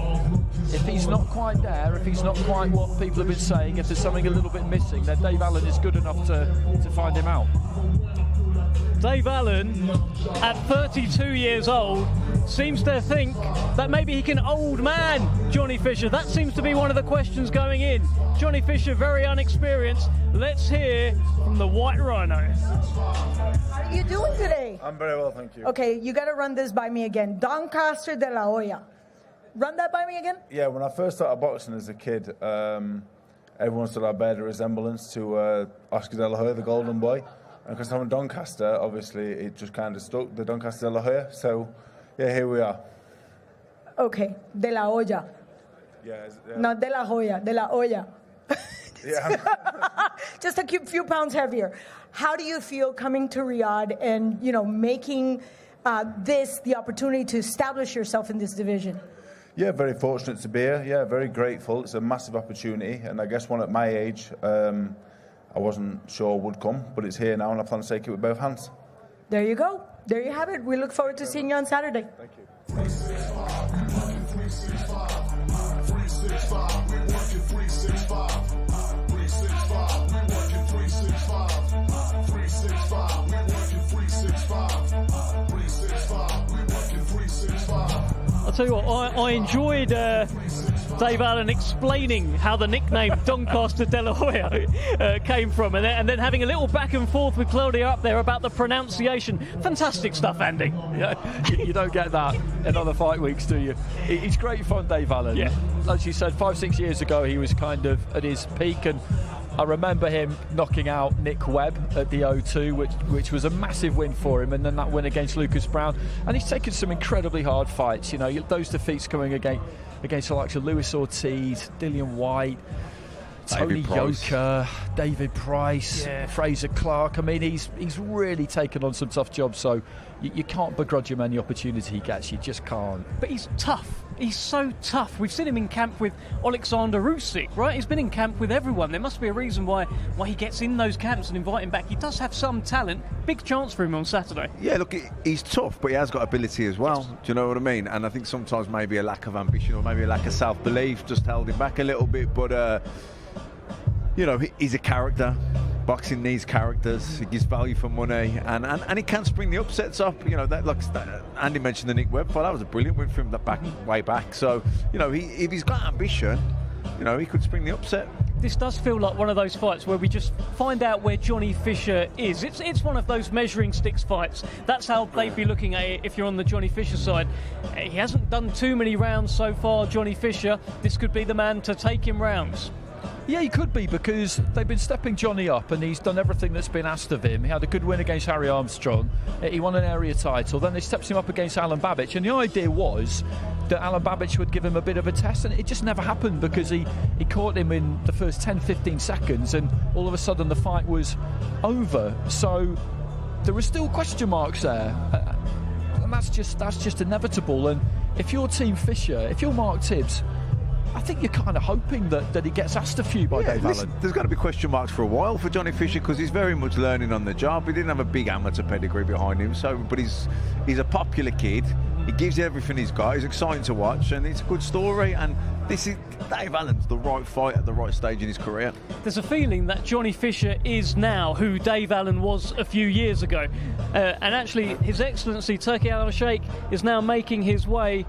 if he's not quite there, if he's not quite what people have been saying, if there's something a little bit missing, then Dave Allen is good enough to find him out. Dave Allen, at 32 years old, seems to think that maybe he can old man Johnny Fisher. That seems to be one of the questions going in. Johnny Fisher, very unexperienced. Let's hear from the White Rhino. How are you doing today? I'm very well, thank you. Okay, you got to run this by me again. Doncaster De La Hoya. Run that by me again? Yeah, when I first started boxing as a kid, everyone still had a resemblance to Oscar De La Hoya, the Golden Boy. And because I'm in Doncaster, obviously, it just kind of stuck, the Doncaster De La Hoya. So, yeah, here we are. Okay, De La Hoya. Yeah. Not De La Hoya, De La Hoya. Yeah. Just a few pounds heavier. How do you feel coming to Riyadh and, making this the opportunity to establish yourself in this division? Yeah, very fortunate to be here. Yeah, very grateful. It's a massive opportunity. And I guess one at my age, I wasn't sure would come, but it's here now, and I plan to take it with both hands. There you go. There you have it. We look forward to seeing you on Saturday. Thank you. I'll tell you what, I enjoyed Dave Allen explaining how the nickname Doncaster De La Hoya came from, and then having a little back and forth with Claudia up there about the pronunciation. Fantastic stuff, Andy. Yeah, you don't get that in other fight weeks, do you? He's great fun, Dave Allen. Yeah. Like you said, 5-6 years ago, he was kind of at his peak, and I remember him knocking out Nick Webb at the O2, which was a massive win for him, and then that win against Lucas Brown. And he's taken some incredibly hard fights. Those defeats coming against the likes of Luis Ortiz, Dillian White, Tony Yoka, David Price, Fraser Clark. I mean, he's really taken on some tough jobs, so you can't begrudge him any opportunity he gets. You just can't. But he's tough. He's so tough. We've seen him in camp with Alexander Usyk, right? He's been in camp with everyone. There must be a reason why he gets in those camps and invite him back. He does have some talent. Big chance for him on Saturday. Yeah, look, he's tough, but he has got ability as well. Do you know what I mean? And I think sometimes maybe a lack of ambition or maybe a lack of self-belief just held him back a little bit. But, he's a character. Boxing needs characters. It gives value for money, and he can spring the upsets up. Andy mentioned the Nick Webb fight. That was a brilliant win for him way back. So, if he's got ambition, he could spring the upset. This does feel like one of those fights where we just find out where Johnny Fisher is. It's one of those measuring sticks fights. That's how they'd be looking at it if you're on the Johnny Fisher side. He hasn't done too many rounds so far, Johnny Fisher. This could be the man to take him rounds. Yeah, he could be, because they've been stepping Johnny up and he's done everything that's been asked of him. He had a good win against Harry Armstrong. He won an area title. Then they stepped him up against Alan Babbage, and the idea was that Alan Babbage would give him a bit of a test, and it just never happened because he caught him in the first 10-15 seconds, and all of a sudden the fight was over. So there were still question marks there, and that's just inevitable. And if you're Team Fisher, if you're Mark Tibbs, I think you're kind of hoping that he gets asked a few by Dave Allen. There's got to be question marks for a while for Johnny Fisher because he's very much learning on the job. He didn't have a big amateur pedigree behind him, but he's a popular kid. He gives everything he's got. He's exciting to watch, and it's a good story. And this is Dave Allen's the right fight at the right stage in his career. There's a feeling that Johnny Fisher is now who Dave Allen was a few years ago, and actually, His Excellency Turki Al-Sheikh is now making his way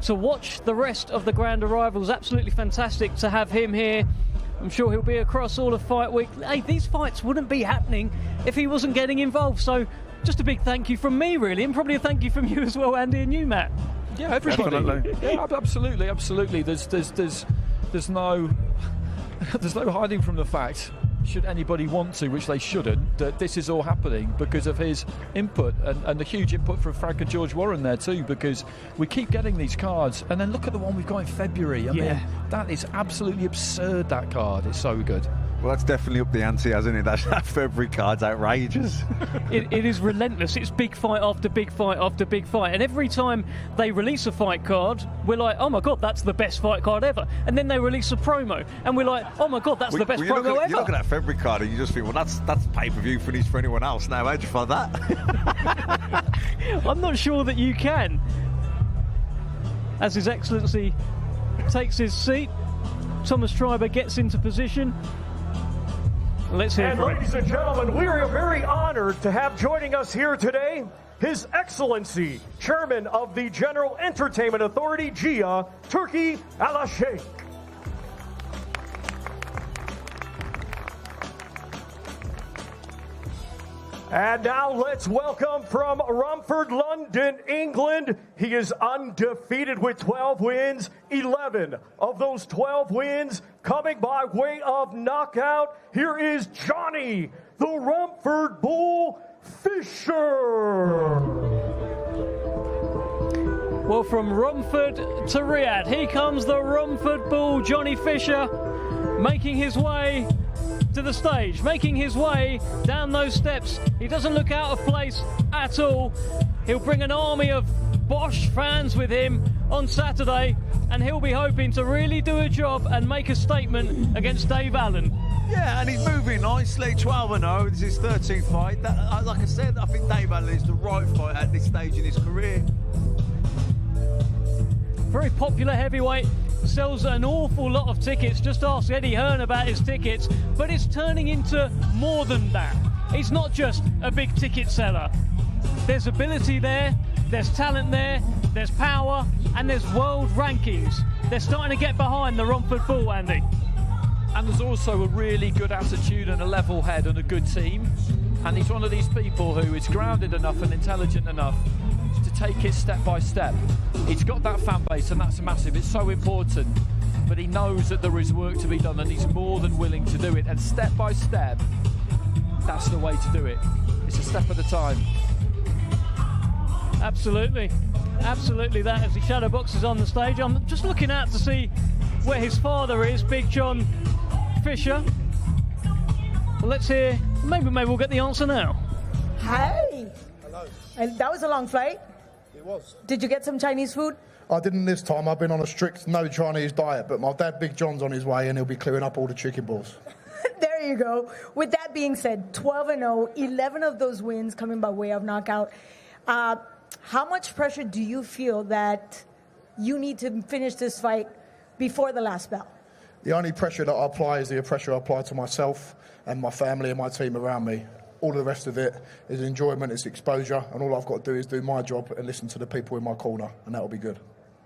to watch the rest of the Grand Arrivals. Absolutely fantastic to have him here. I'm sure he'll be across all of Fight Week. Hey, these fights wouldn't be happening if he wasn't getting involved. So just a big thank you from me, really, and probably a thank you from you as well, Andy, and you, Matt. Yeah, everybody. Definitely. Yeah, absolutely. There's no hiding from the fact, should anybody want to, which they shouldn't, that this is all happening because of his input and the huge input from Frank and George Warren there too, because we keep getting these cards, and then look at the one we've got in February. I mean, that is absolutely absurd, that card. It's so good. Well, that's definitely up the ante, hasn't it? That February card's outrageous. It is relentless. It's big fight after big fight after big fight. And every time they release a fight card, we're like, oh my God, that's the best fight card ever. And then they release a promo, and we're like, oh my God, that's the best promo ever. You look at that February card and you just think, well, that's pay-per-view finish for anyone else now. How'd you find that? I'm not sure that you can. As His Excellency takes his seat, Thomas Schreiber gets into position. Let's hear from him. Ladies and gentlemen, we are very honored to have joining us here today His Excellency, Chairman of the General Entertainment Authority, GIA, Turki Al-Sheikh. And now let's welcome from Romford, London, England. He is undefeated with 12 wins, 11 of those 12 wins coming by way of knockout. Here is Johnny, the Romford Bull Fisher. Well, from Romford to Riyadh, here comes the Romford Bull, Johnny Fisher, making his way to the stage, making his way down those steps. He doesn't look out of place at all. He'll bring an army of Bosch fans with him on Saturday, and he'll be hoping to really do a job and make a statement against Dave Allen. Yeah, and he's moving nicely, 12-0. This is his 13th fight. Like I said, I think Dave Allen is the right fight at this stage in his career. Very popular heavyweight, sells an awful lot of tickets. Just ask Eddie Hearn about his tickets, but it's turning into more than that. He's not just a big ticket seller. There's ability there, there's talent there, there's power, and there's world rankings. They're starting to get behind the Romford Bull, Andy. And there's also a really good attitude and a level head and a good team. And he's one of these people who is grounded enough and intelligent enough to take it step by step. He's got that fan base, and that's massive. It's so important. But he knows that there is work to be done, and he's more than willing to do it. And step by step, that's the way to do it. It's a step at a time. Absolutely. Absolutely that, as he shadow boxes on the stage. I'm just looking out to see where his father is, Big John Fisher. Well, let's hear. Maybe we'll get the answer now. Hey. Hello. And that was a long flight. It was. Did you get some Chinese food? I didn't this time. I've been on a strict no Chinese diet, but my dad, Big John's, on his way, and he'll be clearing up all the chicken balls. There you go. With that being said, 12-0, 11 of those wins coming by way of knockout. How much pressure do you feel that you need to finish this fight before the last bell? The only pressure that I apply is the pressure I apply to myself and my family and my team around me. All the rest of it is enjoyment, it's exposure, and all I've got to do is do my job and listen to the people in my corner, and that'll be good.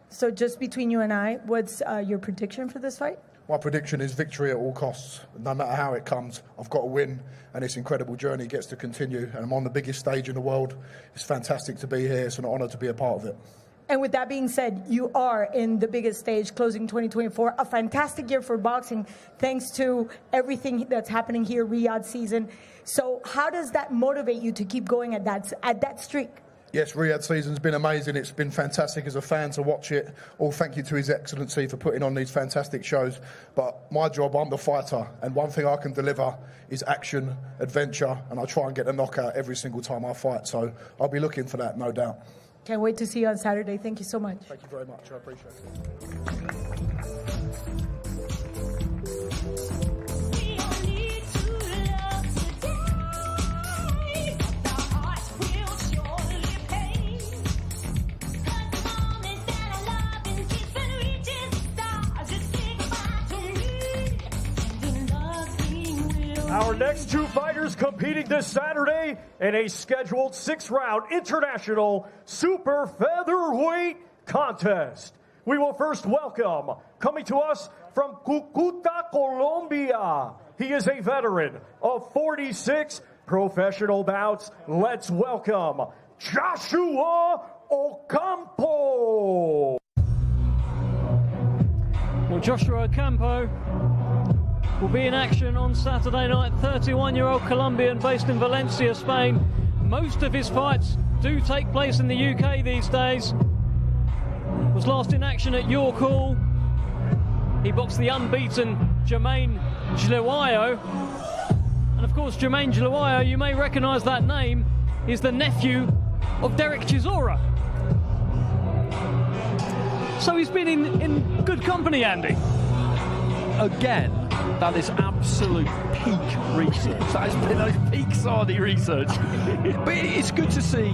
So just between you and I, what's your prediction for this fight? My prediction is victory at all costs. No matter how it comes, I've got to win, and this incredible journey gets to continue, and I'm on the biggest stage in the world. It's fantastic to be here. It's an honour to be a part of it. And with that being said, you are in the biggest stage, closing 2024, a fantastic year for boxing, thanks to everything that's happening here, Riyadh season. So how does that motivate you to keep going at that streak? Yes, Riyadh season's been amazing. It's been fantastic as a fan to watch it. All thank you to His Excellency for putting on these fantastic shows. But my job, I'm the fighter, and one thing I can deliver is action, adventure, and I try and get a knockout every single time I fight. So I'll be looking for that, no doubt. Can't wait to see you on Saturday. Thank you so much. Thank you very much. I appreciate it. Our next two fighters competing this Saturday in a scheduled 6-round international super featherweight contest. We will first welcome, coming to us from Cúcuta, Colombia. He is a veteran of 46 professional bouts. Let's welcome Joshua Ocampo. Well, Joshua Ocampo will be in action on Saturday night. 31-year-old Colombian based in Valencia, Spain. Most of his fights do take place in the UK these days. Was last in action at York Hall. He boxed the unbeaten Jermaine Jlawayo. And of course, Jermaine Jlawayo, you may recognise that name, is the nephew of Derek Chisora. So he's been in good company, Andy. Again, that is absolute peak research. That is peak Sardi research. But it's good to see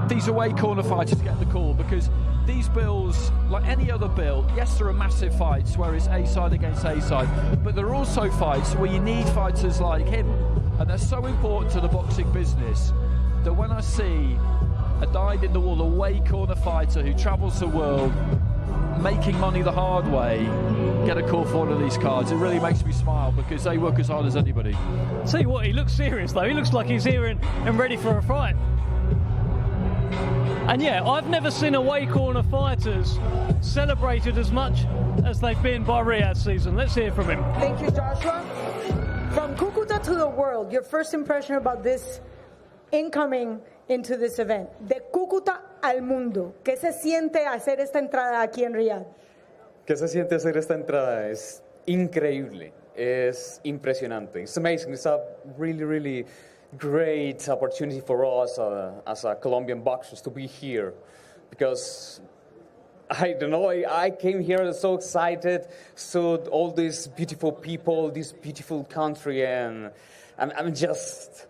these away corner fighters get the call, because these bills, like any other bill, yes, there are massive fights where it's A-side against A-side, but there are also fights where you need fighters like him, and they're so important to the boxing business that when I see a dyed-in-the-wool away corner fighter who travels the world making money the hard way get a call for one of these cards, it really makes me smile, because they work as hard as anybody. Tell you what, he looks serious though. He looks like he's here and ready for a fight. And yeah, I've never seen away corner fighters celebrated as much as they've been by Riyadh season. Let's hear from him. Thank you, Joshua. From Cúcuta to the world, your first impression about this incoming into this event. De Cúcuta al mundo. ¿Qué se siente hacer esta entrada aquí en Riyadh? ¿Qué se siente hacer esta entrada? Es increíble. Es impresionante. It's amazing. It's a really, really great opportunity for us as a Colombian boxers to be here, because I don't know, I came here so excited, saw all these beautiful people, this beautiful country, and I'm just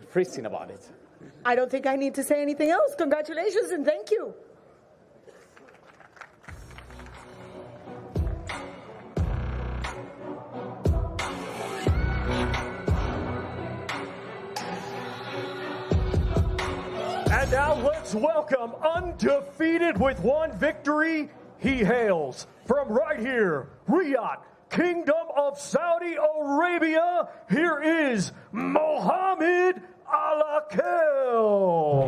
freezing about it. I don't think I need to say anything else. Congratulations and thank you. And now let's welcome, undefeated with one victory, he hails from right here, Riyadh, Kingdom of Saudi Arabia. Here is Mohammed Ali Arrival.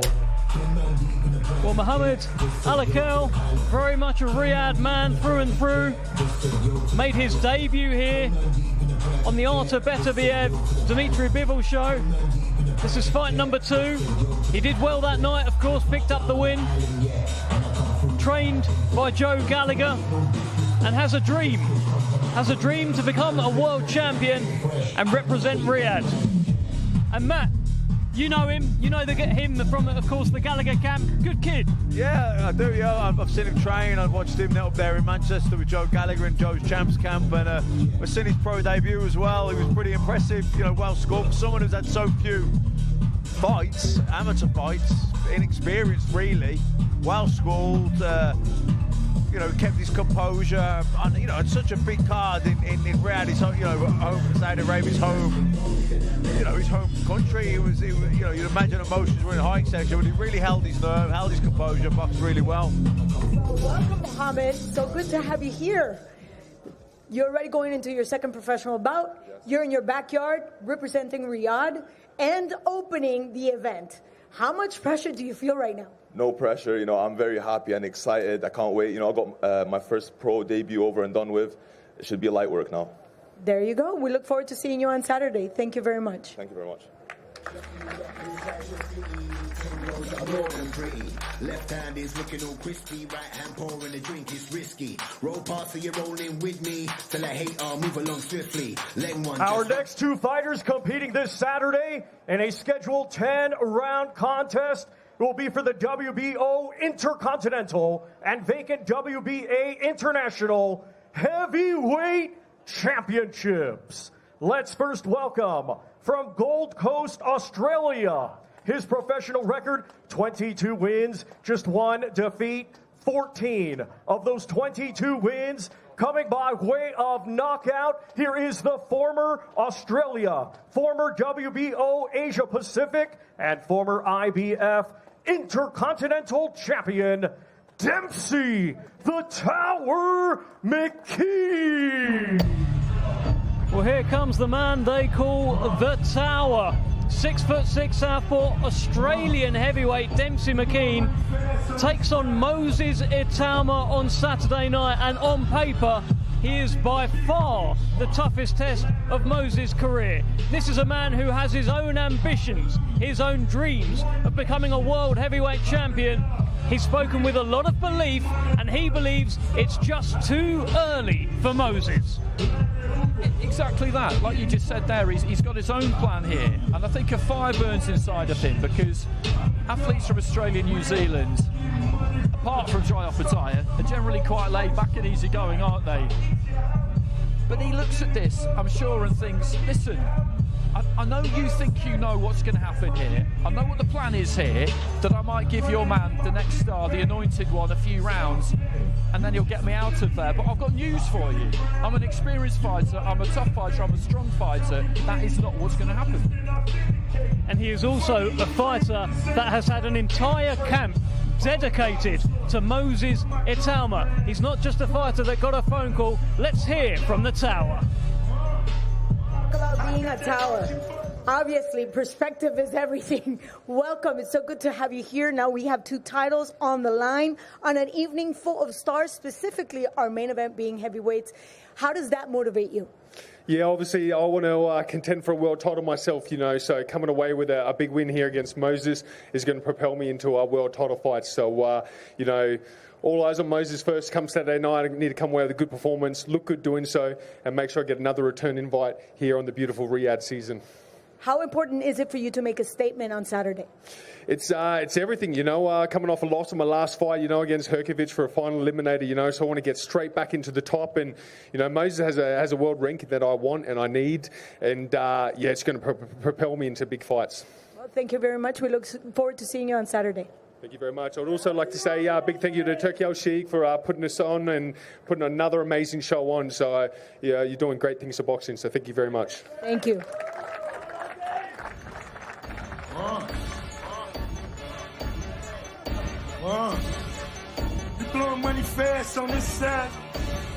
Well, Mohammed Ali Arrival, very much a Riyadh man through and through. Made his debut here on the Artur Beterbiev Dmitry Bivol show. This is fight number 2. He did well that night, of course, picked up the win. Trained by Joe Gallagher and has a dream to become a world champion and represent Riyadh. And Matt, you know him, him from, of course, the Gallagher camp. Good kid. Yeah, I do, yeah. I've seen him train. I've watched him up there in Manchester with Joe Gallagher in Joe's Champs camp, and I've seen his pro debut as well. He was pretty impressive, well scored for someone who's had so few fights, amateur fights, inexperienced really, well schooled, kept his composure, and it's such a big card in Riyadh. His home, Saudi Arabia's home, his home country. You'd imagine emotions were in high section, but he really held his nerve, held his composure, boxed really well. Welcome, Mohammed. So good to have you here. You're already going into your second professional bout. Yes. You're in your backyard representing Riyadh and opening the event. How much pressure do you feel right now? No pressure, I'm very happy and excited. I can't wait. I got my first pro debut over and done with. It should be light work now. There you go. We look forward to seeing you on Saturday. Thank you very much. Thank you very much. Left hand is looking all crispy, right hand pouring a drink is risky. Roll past so you're rolling with me, till I hate move along swiftly. Our next two fighters competing this Saturday in a scheduled 10-round contest. will be for the WBO Intercontinental and vacant WBA International Heavyweight Championships. Let's first welcome from Gold Coast, Australia. His professional record, 22 wins, just 1 defeat, 14 of those 22 wins coming by way of knockout. Here is the former Australia, former WBO Asia Pacific, and former IBF Intercontinental Champion, Dempsey the Tower McKee. Well, here comes the man they call the Tower. 6'6" southpaw Australian heavyweight Dempsey McKee takes on Moses Itauma on Saturday night, and on paper he is by far the toughest test of Moses' career. This is a man who has his own ambitions, his own dreams of becoming a world heavyweight champion. He's spoken with a lot of belief, and he believes it's just too early for Moses. Exactly that. Like you just said there, he's got his own plan here. And I think a fire burns inside of him, because athletes from Australia and New Zealand, apart from dry off attire, are generally quite laid back and easygoing, aren't they? But he looks at this, I'm sure, and thinks, listen, I know you think you know what's going to happen here. I know what the plan is here, that I might give your man, the next star, the anointed one, a few rounds, and then he'll get me out of there. But I've got news for you. I'm an experienced fighter, I'm a tough fighter, I'm a strong fighter. That is not what's going to happen. And he is also a fighter that has had an entire camp dedicated to Moses Itauma. He's not just a fighter that got a phone call. Let's hear from the Tower. About being a Tower. Obviously, perspective is everything. Welcome. It's so good to have you here. Now we have 2 titles on the line on an evening full of stars, specifically our main event being heavyweights. How does that motivate you? Yeah, obviously I want to contend for a world title myself, you know, so coming away with a big win here against Moses is going to propel me into a world title fight. So, you know, all eyes on Moses first. Come Saturday night, I need to come away with a good performance, look good doing so, and make sure I get another return invite here on the beautiful Riyadh season. How important is it for you to make a statement on Saturday? It's everything, you know, coming off a loss in my last fight, you know, against Herkovich for a final eliminator, you know, so I want to get straight back into the top. And, you know, Moses has a world ranking that I want and I need. And, yeah, it's going to propel me into big fights. Well, thank you very much. We look forward to seeing you on Saturday. Thank you very much. I would also like to say a big thank you to Turkey Usyk for putting us on and putting another amazing show on. So, yeah, you're doing great things for boxing, so thank you very much. Thank you. You're blowing money fast on this side.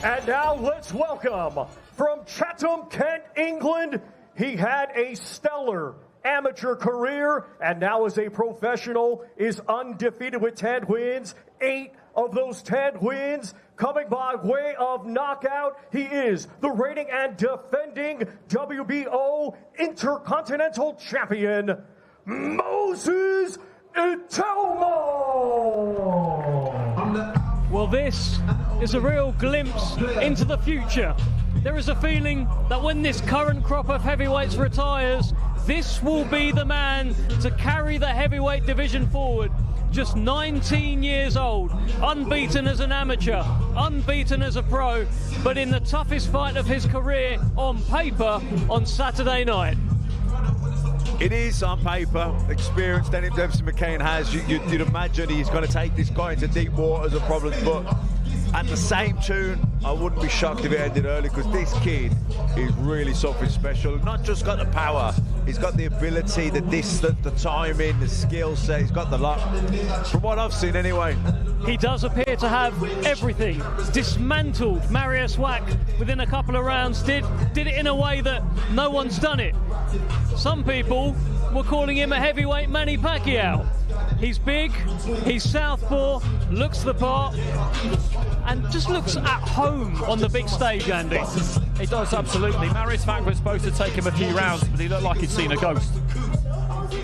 And now let's welcome from Chatham, Kent, England. He had a stellar amateur career and now as a professional is undefeated with 10 wins. 8 of those 10 wins coming by way of knockout. He is the reigning and defending WBO Intercontinental Champion, Moses Itauma. Well, this is a real glimpse into the future. There is a feeling that when this current crop of heavyweights retires, this will be the man to carry the heavyweight division forward. Just 19 years old, unbeaten as an amateur, unbeaten as a pro, but in the toughest fight of his career on paper on Saturday night. It is on paper. Experience Dempsey McKee has. You'd imagine he's going to take this guy into deep waters of problems, but at the same tune, I wouldn't be shocked if it ended early, because this kid is really something special. Not just got the power, he's got the ability, the timing, the skill set. He's got the lot. From what I've seen, anyway. He does appear to have everything. Dismantled Marius Wack within a couple of rounds. Did it in a way that no one's done it. Some people were calling him a heavyweight Manny Pacquiao. He's big, he's southpaw, looks the part, and just looks at home on the big stage, Andy. He does, absolutely. Marius Wack was supposed to take him a few rounds, but he looked like he'd seen a ghost.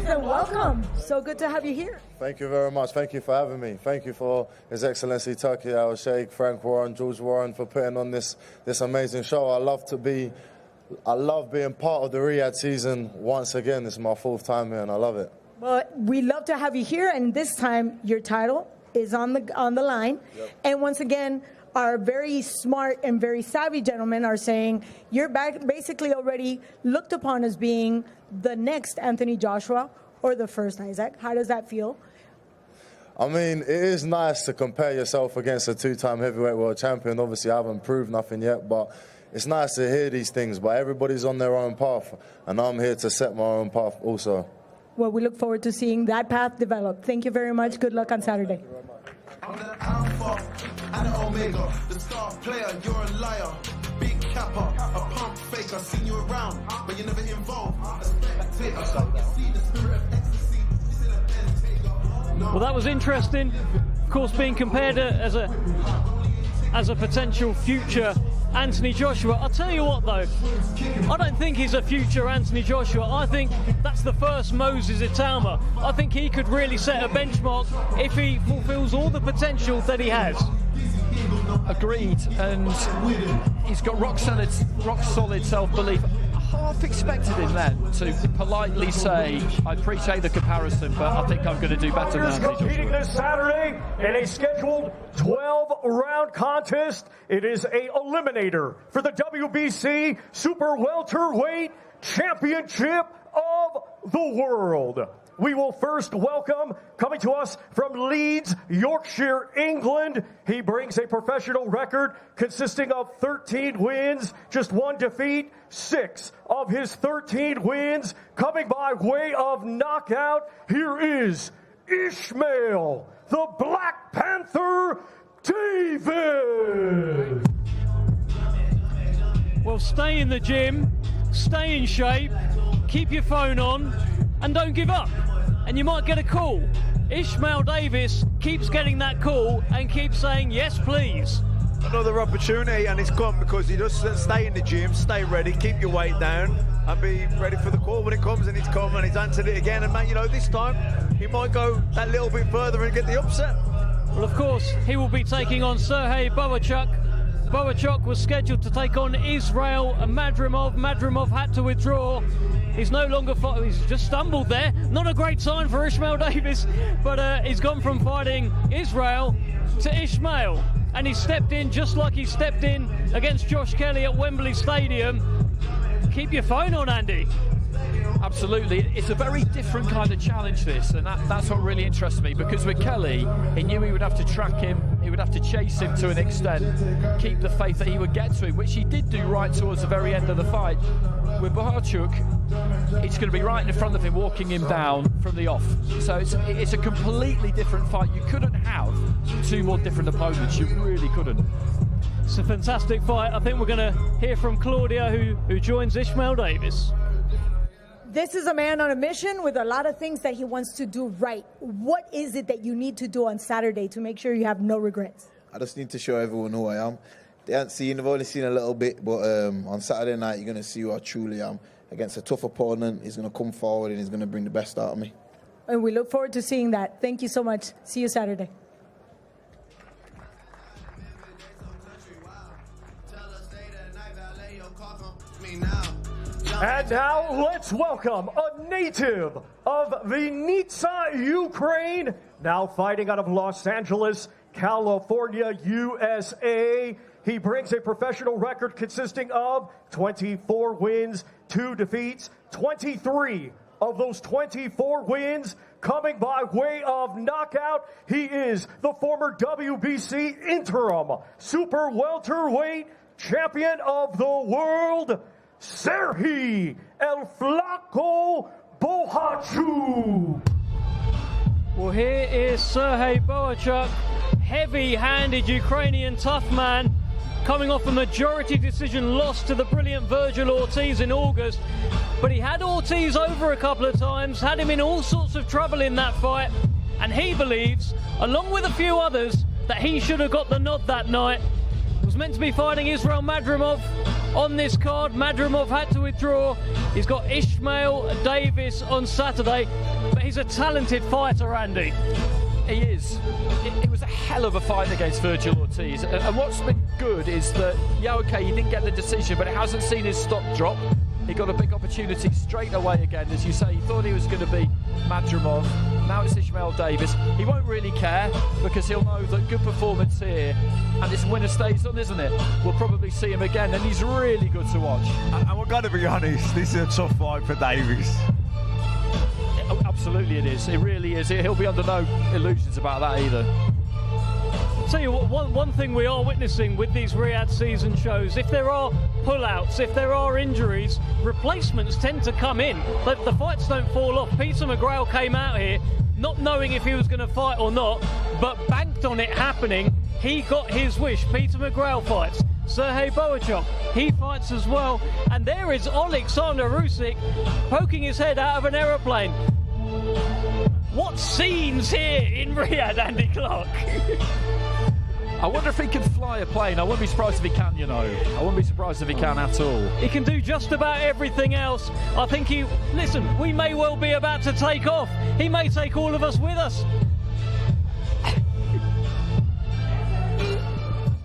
And welcome. So good to have you here. Thank you very much. Thank you for having me. Thank you for His Excellency Turkey Al Sheikh, Frank Warren, George Warren for putting on this amazing show. I love being part of the Riyadh season once again. This is my 4th time here and I love it. Well, we love to have you here, and this time your title is on the line. Yep. And once again, our very smart and very savvy gentlemen are saying you're basically already looked upon as being the next Anthony Joshua or the first Isaac. How does that feel? I mean, it is nice to compare yourself against a two-time heavyweight world champion. Obviously, I haven't proved nothing yet, but it's nice to hear these things. But everybody's on their own path, and I'm here to set my own path also. Well, we look forward to seeing that path develop. Thank you very much. Good luck on Saturday. I'm the alpha and the omega, the star player, you're a liar, big capper, a pump faker, seen you around, but you're never involved, a spectator, you see the spirit of ecstasy, you see the pen taker. Well, that was interesting. Of course, being compared as a potential future Anthony Joshua. I'll tell you what, though, I don't think he's a future Anthony Joshua. I think that's the first Moses Itauma. I think he could really set a benchmark if he fulfills all the potential that he has. Agreed, and he's got rock solid self-belief. Half expected him then to politely say, I appreciate the comparison, but I think I'm going to do better than Anthony Joshua. Competing this Saturday in a scheduled 12-round contest. It is a eliminator for the WBC Super Welterweight Championship of the World. We will first welcome, coming to us from Leeds, Yorkshire, England. He brings a professional record consisting of 13 wins, just 1 defeat, 6 of his 13 wins coming by way of knockout. Here is Ishmael, the Black Panther, David. Well, stay in the gym, stay in shape, keep your phone on, and don't give up, and you might get a call. Ishmael Davis keeps getting that call and keeps saying, yes, please. Another opportunity, and it's come because you just stay in the gym, stay ready, keep your weight down, and be ready for the call when it comes, and it's come, and he's answered it again. And, mate, you know, this time he might go that little bit further and get the upset. Well, of course, he will be taking on Sergey Bohachuk. Bohachuk was scheduled to take on Israel and Madrimov. Madrimov had to withdraw. He's no longer fighting. He's just stumbled there. Not a great sign for Ishmael Davis, but he's gone from fighting Israel to Ishmael. And he stepped in just like he stepped in against Josh Kelly at Wembley Stadium. Keep your phone on, Andy. Absolutely. It's a very different kind of challenge, this, and that's what really interests me, because with Kelly, he knew he would have to track him, he would have to chase him to an extent, keep the faith that he would get to him, which he did do right towards the very end of the fight. With Bohachuk, it's going to be right in front of him, walking him down from the off. So it's a completely different fight. You couldn't have 2 more different opponents. You really couldn't. It's a fantastic fight. I think we're going to hear from Claudia, who joins Ishmael Davis. This is a man on a mission with a lot of things that he wants to do right. What is it that you need to do on Saturday to make sure you have no regrets? I just need to show everyone who I am. They've only seen a little bit, but on Saturday night you're going to see who I truly am. Against a tough opponent, he's going to come forward and he's going to bring the best out of me. And we look forward to seeing that. Thank you so much. See you Saturday. And now let's welcome a native of Vinnytsia, Ukraine, now fighting out of Los Angeles, California, USA. He brings a professional record consisting of 24 wins, 2 defeats, 23 of those 24 wins coming by way of knockout. He is the former WBC interim super welterweight champion of the world, Sergey El Flaco Bohachuk. Well, here is Sergey Bohachuk, heavy-handed Ukrainian tough man, coming off a majority decision loss to the brilliant Virgil Ortiz in August. But he had Ortiz over a couple of times, had him in all sorts of trouble in that fight, and he believes, along with a few others, that he should have got the nod that night. Was meant to be fighting Israel Madrimov on this card. Madrimov had to withdraw. He's got Ishmael Davis on Saturday, but he's a talented fighter, Andy. He is. It was a hell of a fight against Virgil Ortiz. And what's been good is that, yeah, okay, he didn't get the decision, but it hasn't seen his stock drop. He got a big opportunity straight away again. As you say, he thought he was going to be Madrimov. Now it's Ishmael Davis. He won't really care because he'll know that good performance here, and it's winner stays on, isn't it? We'll probably see him again, and he's really good to watch. And we've got to be honest, this is a tough fight for Davis. Absolutely it is. It really is. He'll be under no illusions about that either. I'll tell you what, one thing we are witnessing with these Riyadh season shows, if there are pullouts, if there are injuries, replacements tend to come in. But the fights don't fall off. Peter McGrail came out here not knowing if he was going to fight or not, but banked on it happening. He got his wish. Peter McGrail fights. Sergey Boachuk, he fights as well. And there is Alexander Usyk poking his head out of an aeroplane. What scenes here in Riyadh, Andy Clark? I wonder if he can fly a plane. I wouldn't be surprised if he can, you know. I wouldn't be surprised if he can at all. He can do just about everything else. I think listen, we may well be about to take off. He may take all of us with us.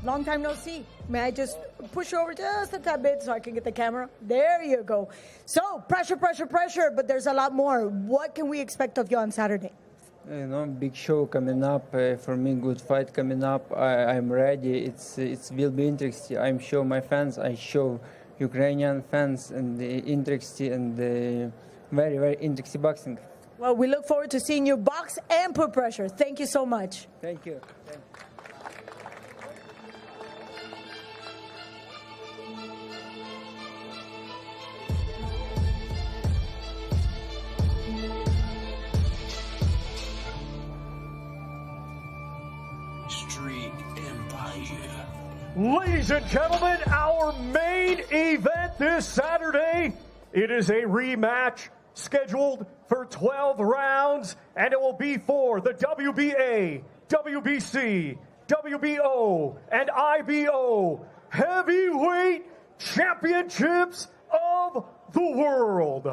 Long time no see. May I just push over just a tad bit so I can get the camera? There you go. So, pressure, but there's a lot more. What can we expect of you on Saturday? Big show coming up for me. Good fight coming up. I'm ready. It will be interesting. I'm show my fans. I show Ukrainian fans and the interesting and very, very interesting boxing. Well, we look forward to seeing you box and put pressure. Thank you so much. Thank you. Ladies and gentlemen, our main event this Saturday, it is a rematch scheduled for 12 rounds, and it will be for the WBA, WBC, WBO, and IBO heavyweight championships of the world.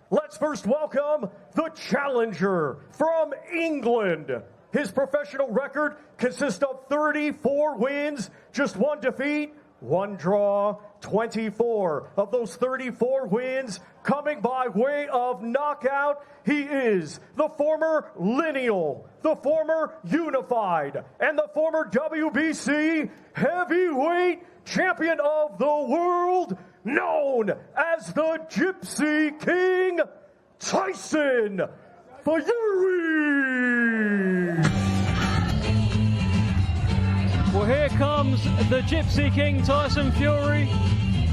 Let's first welcome the challenger from England. His professional record consists of 34 wins, just 1 defeat, 1 draw, 24 of those 34 wins coming by way of knockout. He is the former lineal, the former unified, and the former WBC heavyweight champion of the world, known as the Gypsy King, Tyson Fury. Well, here comes the Gypsy King, Tyson Fury.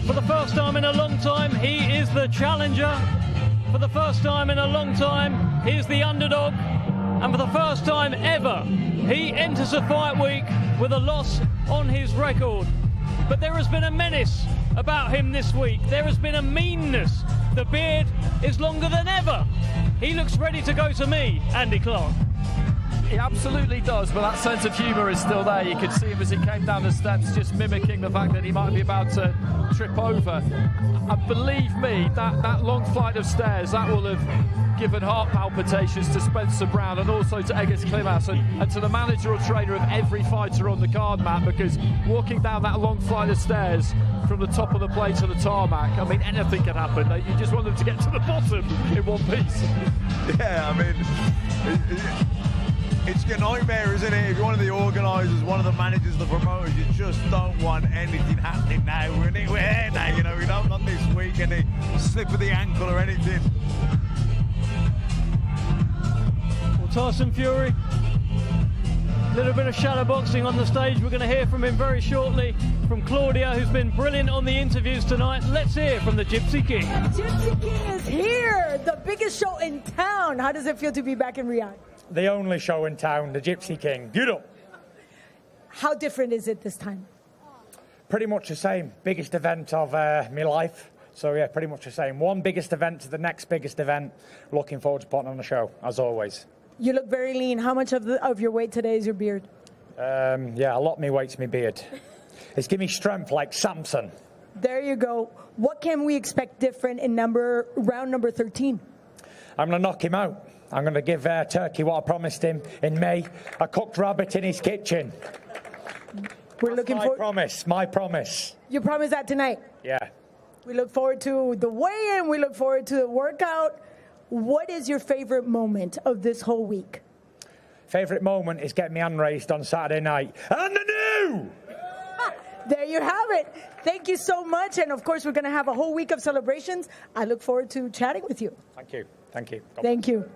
For the first time in a long time, he is the challenger. For the first time in a long time, he's the underdog. And for the first time ever, he enters a fight week with a loss on his record. But there has been a menace about him this week. There has been a meanness. The beard is longer than ever. He looks ready to go to me, Andy Clark. He absolutely does, but that sense of humour is still there. You could see him as he came down the steps, just mimicking the fact that he might be about to trip over. And believe me, that long flight of stairs, that will have given heart palpitations to Spencer Brown and also to Edgar and to the manager or trainer of every fighter on the card, Matt, because walking down that long flight of stairs from the top of the plate to the tarmac, I mean, anything can happen. You just want them to get to the bottom in one piece. Yeah, I mean, it's your nightmare, isn't it? If you're one of the organisers, one of the managers, the promoters, you just don't want anything happening now. We're here now, you know, we don't want this week any slip of the ankle or anything. Well, Tyson Fury, a little bit of shadow boxing on the stage. We're going to hear from him very shortly, from Claudia, who's been brilliant on the interviews tonight. Let's hear from the Gypsy King. Gypsy King is here, the biggest show in town. How does it feel to be back in Riyadh? The only show in town, the Gypsy King. Get up. How different is it this time? Pretty much the same. Biggest event of my life. So, yeah, pretty much the same. One biggest event to the next biggest event. Looking forward to putting on the show, as always. You look very lean. How much of your weight today is your beard? Yeah, a lot of me weight's my beard. It's giving me strength like Samson. There you go. What can we expect different in round number 13? I'm going to knock him out. I'm going to give Turkey what I promised him in May, a cooked rabbit in his kitchen. We're looking for my promise. You promise that tonight? Yeah. We look forward to the weigh-in. We look forward to the workout. what is your favorite moment of this whole week? Favourite moment is getting my hand raised on Saturday night. And the new! There you have it. Thank you so much. And of course, we're going to have a whole week of celebrations. I look forward to chatting with you. Thank you. Thank you. Thank you.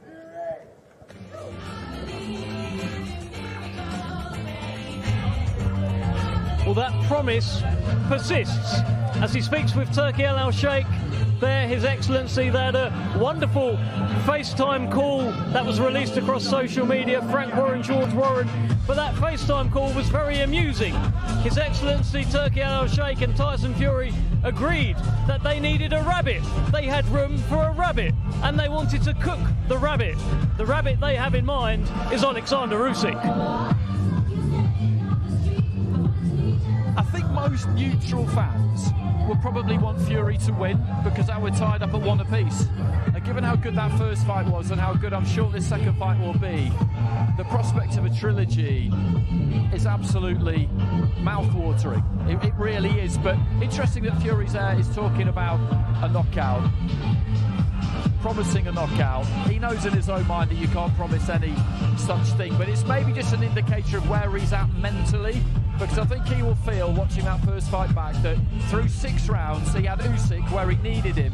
Well, that promise persists as he speaks with Turki Al-Sheikh. There, His Excellency, they had a wonderful FaceTime call that was released across social media, Frank Warren, George Warren, but that FaceTime call was very amusing. His Excellency Turki Al-Sheikh and Tyson Fury agreed that they needed a rabbit. They had room for a rabbit, and they wanted to cook the rabbit. The rabbit they have in mind is Alexander Usyk. I think most neutral fans will probably want Fury to win because they were tied up at one apiece. And given how good that first fight was and how good I'm sure this second fight will be, the prospect of a trilogy is absolutely mouth-watering. It really is. But interesting that Fury's there is talking about a knockout, promising a knockout. He knows in his own mind that you can't promise any such thing, but it's maybe just an indicator of where he's at mentally, because I think he will feel, watching that first fight back, that through 6 rounds he had Usyk where he needed him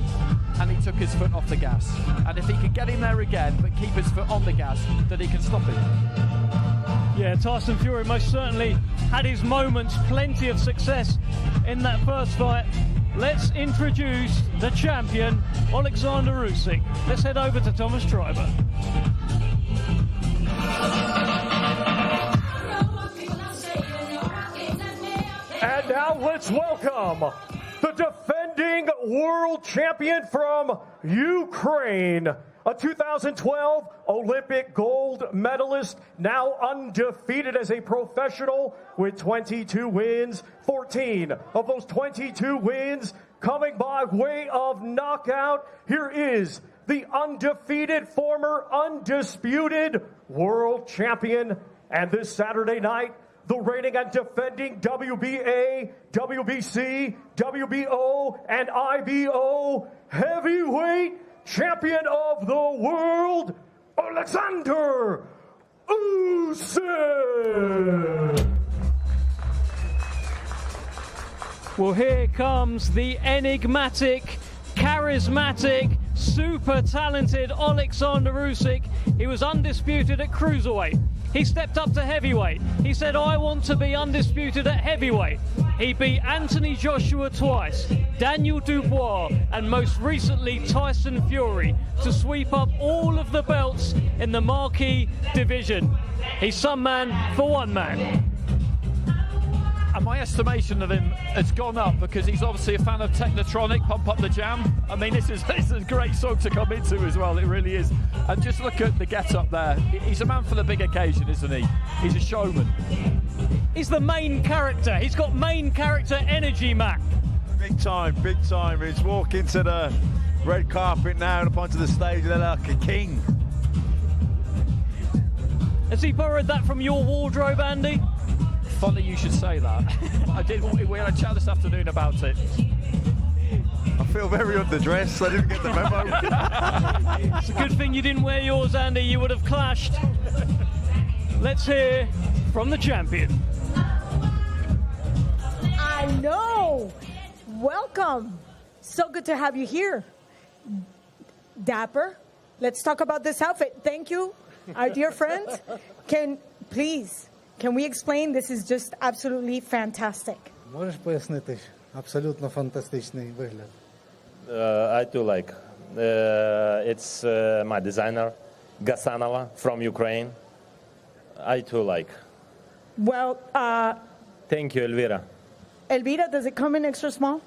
and he took his foot off the gas. And if he can get him there again but keep his foot on the gas, that he can stop him. Yeah, Tyson Fury most certainly had his moments, plenty of success in that first fight. Let's introduce the champion, Alexander Usyk. Let's head over to Thomas Schreiber. And now let's welcome the defending world champion from Ukraine, a 2012 Olympic gold medalist, now undefeated as a professional with 22 wins, 14 of those 22 wins coming by way of knockout. Here is the undefeated, former undisputed world champion. And this Saturday night, the reigning and defending WBA, WBC, WBO, and IBO heavyweight champion of the world, Alexander Usyk. Well, here comes the enigmatic, charismatic, super talented Alexander Usyk. He was undisputed at cruiserweight. He stepped up to heavyweight. He said, I want to be undisputed at heavyweight. He beat Anthony Joshua twice, Daniel Dubois, and most recently Tyson Fury to sweep up all of the belts in the marquee division. He's some man for one man. And my estimation of him has gone up because he's obviously a fan of Technotronic, Pump Up the Jam. I mean, this is a great song to come into as well, it really is. And just look at the get-up there. He's a man for the big occasion, isn't he? He's a showman. He's the main character. He's got main character energy, Mac. Big time, big time. He's walking to the red carpet now and up onto the stage and they're like a king. Has he borrowed that from your wardrobe, Andy? Funny you should say that. We had a chat this afternoon about it. I feel very underdressed. I didn't get the memo. It's a good thing you didn't wear yours, Andy. You would have clashed. Let's hear from the champion. I know. Welcome. So good to have you here. Dapper. Let's talk about this outfit. Thank you, our dear friends. Can we explain? This is just absolutely fantastic. Можеш пояснити? Абсолютно фантастичний вигляд. I do like. It's my designer, Gasanova from Ukraine. I too like. Well, Thank you, Elvira. Elvira, does it come in extra small?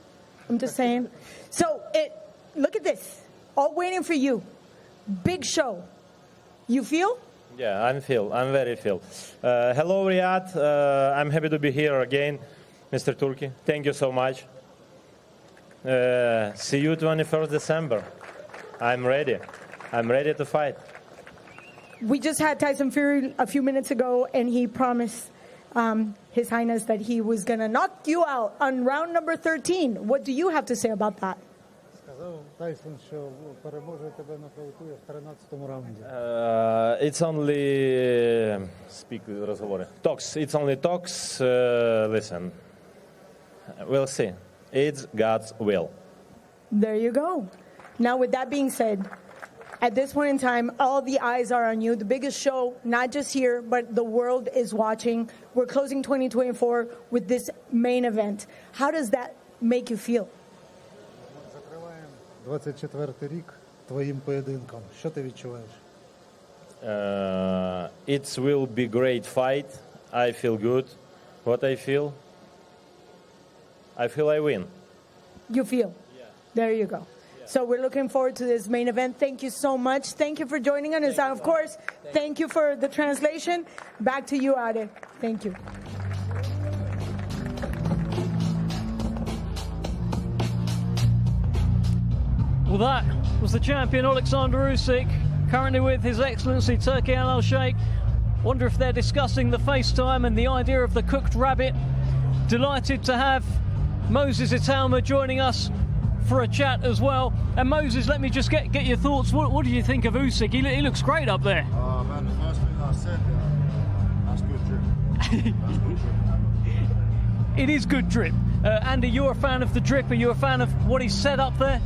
I'm just saying. So, look at this. All waiting for you. Big show. You feel? Yeah, I'm very feel. Hello, Riyadh. I'm happy to be here again, Mr. Turki. Thank you so much. See you 21st December. I'm ready. I'm ready to fight. We just had Tyson Fury a few minutes ago, and he promised His Highness that he was going to knock you out on round number 13. What do you have to say about that? Тайсон, що переможе тебе нокаутує в 13-му раунді. It's only speak розговори. Talks. It's only talks. Listen. We'll see. It's God's will. There you go. Now, with that being said, at this point in time, all the eyes are on you. The biggest show, not just here, but the world is watching. We're closing 2024 with this main event. How does that make you feel? Закриваємо 24-й рік твоїм поєдинком. Що ти відчуваєш? It will be great fight. I feel good. What I feel? I feel I win. You feel? Yeah. There you go. So we're looking forward to this main event. Thank you so much. Thank you for joining us. And of course, thank you for the translation. Back to you, Ade. Thank you. Well, that was the champion, Alexander Usyk, currently with His Excellency Turki Al Sheikh. Wonder if they're discussing the FaceTime and the idea of the cooked rabbit. Delighted to have Moses Italma joining us for a chat as well. And Moses, let me just get your thoughts. What do you think of Usyk? He looks great up there. Oh man, the first thing I said, that's good drip. That's good drip. It is good drip. Andy, you're a fan of the drip. Are you a fan of what he's said up there?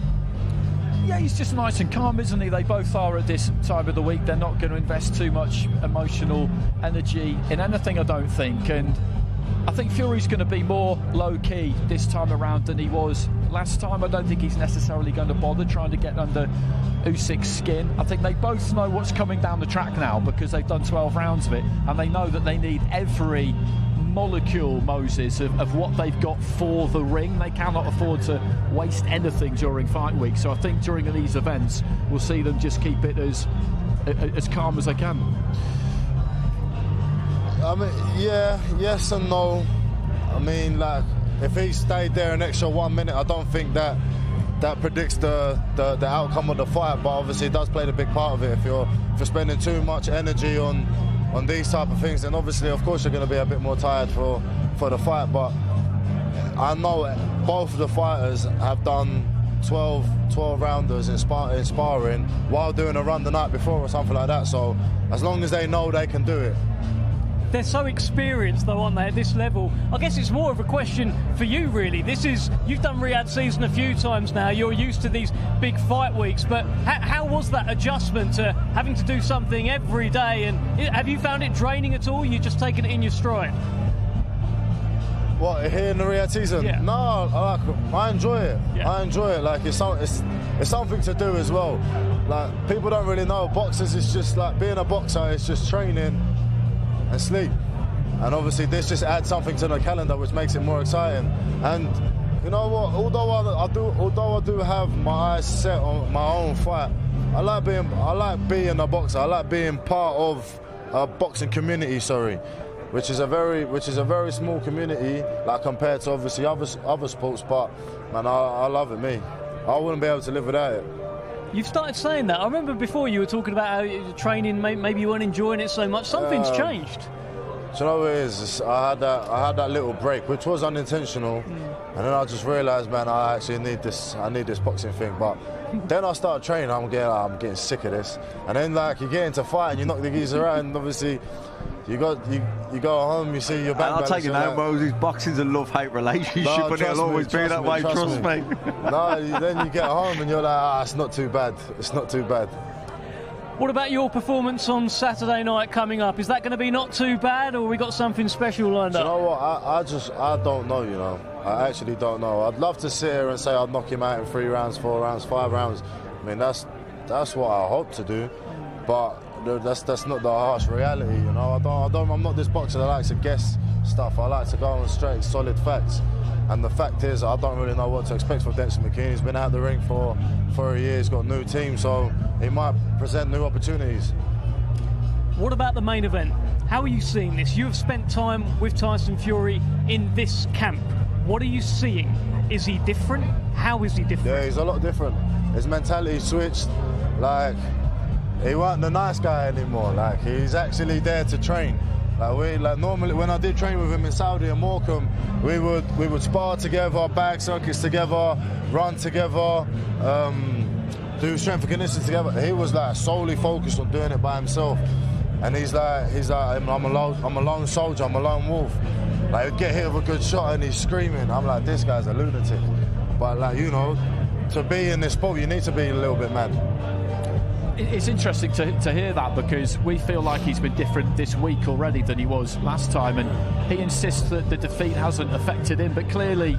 Yeah, he's just nice and calm, isn't he? They both are at this time of the week. They're not going to invest too much emotional energy in anything, I don't think. And I think Fury's going to be more low-key this time around than he was last time. I don't think he's necessarily going to bother trying to get under Usyk's skin. I think they both know what's coming down the track now because they've done 12 rounds of it, and they know that they need every molecule, Moses, of what they've got for the ring. They cannot afford to waste anything during fight week. So I think during these events, we'll see them just keep it as calm as they can. I mean, yeah, yes and no. I mean, like, if he stayed there an extra 1 minute, I don't think that predicts the outcome of the fight. But obviously, it does play the big part of it. If you're spending too much energy on these type of things, then obviously, of course, you're going to be a bit more tired for the fight. But I know both of the fighters have done 12 rounders in sparring while doing a run the night before or something like that. So as long as they know they can do it. They're so experienced, though, aren't they, at this level? I guess it's more of a question for you, really. You've done Riyadh season a few times now. You're used to these big fight weeks, but how was that adjustment to having to do something every day? And have you found it draining at all? You're just taking it in your stride? What, here in the Riyadh season? Yeah. No, I enjoy it. Yeah. I enjoy it. Like, it's something to do as well. Like, people don't really know. Boxers is just like being a boxer. It's just training and sleep, and obviously this just adds something to the calendar which makes it more exciting. And you know what, although I do have my eyes set on my own fight, I like being a boxer. I like being part of a boxing community, which is a very small community, like compared to obviously other sports. But man, I love it. I wouldn't be able to live without it. You've started saying that. I remember before you were talking about how training, maybe you weren't enjoying it so much. Something's changed. Do you know what it is? I had that little break, which was unintentional, and then I just realised, man, I actually need this. I need this boxing thing. But then I started training. I'm getting sick of this. And then like you get into fighting, you knock the geezer out, and obviously you go home, you see your bank balance. I'll take it now, Moses. Boxing's a love-hate relationship, and it'll always be that way. Trust me. No, then you get home and you're like, it's not too bad. It's not too bad. What about your performance on Saturday night coming up? Is that going to be not too bad, or we got something special lined up? You know what? I don't know. You know, I actually don't know. I'd love to sit here and say I'd knock him out in 3 rounds, 4 rounds, 5 rounds. I mean, that's what I hope to do, but that's not the harsh reality, you know. I'm not this boxer that likes to guess stuff. I like to go on straight, solid facts. And the fact is, I don't really know what to expect from Dempsey McKenzie. He's been out the ring for a year. He's got a new team, so he might present new opportunities. What about the main event? How are you seeing this? You have spent time with Tyson Fury in this camp. What are you seeing? Is he different? How is he different? Yeah, he's a lot different. His mentality switched. Like, he wasn't the nice guy anymore. Like, he's actually there to train. Like normally when I did train with him in Saudi and Morecambe, we would spar together, bag circuits together, run together, do strength and conditioning together. He was like solely focused on doing it by himself, and he's like I'm a lone soldier, I'm a lone wolf. Like he'd get hit with a good shot and he's screaming. I'm like, this guy's a lunatic. But like, you know, to be in this sport, you need to be a little bit mad. It's interesting to hear that, because we feel like he's been different this week already than he was last time, and he insists that the defeat hasn't affected him, but clearly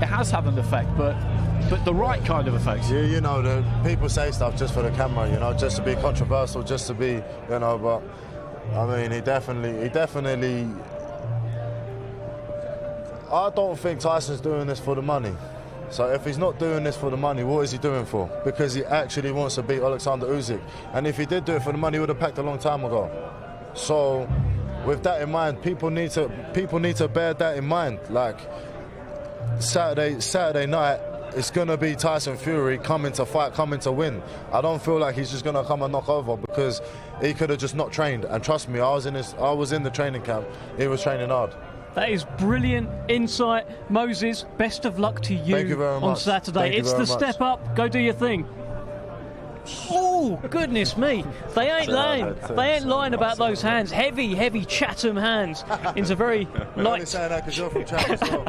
it has had an effect, but the right kind of effect. You know, the people say stuff just for the camera, you know, just to be controversial, just to be, you know, but I mean, he definitely. I don't think Tyson's doing this for the money. So if he's not doing this for the money, what is he doing for? Because he actually wants to beat Alexander Usyk. And if he did do it for the money, he would have packed a long time ago. So with that in mind, people need to bear that in mind. Like Saturday night, it's gonna be Tyson Fury coming to fight, coming to win. I don't feel like he's just gonna come and knock over, because he could have just not trained. And trust me, I was in the training camp. He was training hard. That is brilliant insight. Moses, best of luck to you, Thank you very on much. Saturday. Thank you It's very the much. step up. Go do your thing. Oh, goodness me. They ain't lying about those hands. Heavy Chatham hands into very light. saying that because you're from Chatham as well.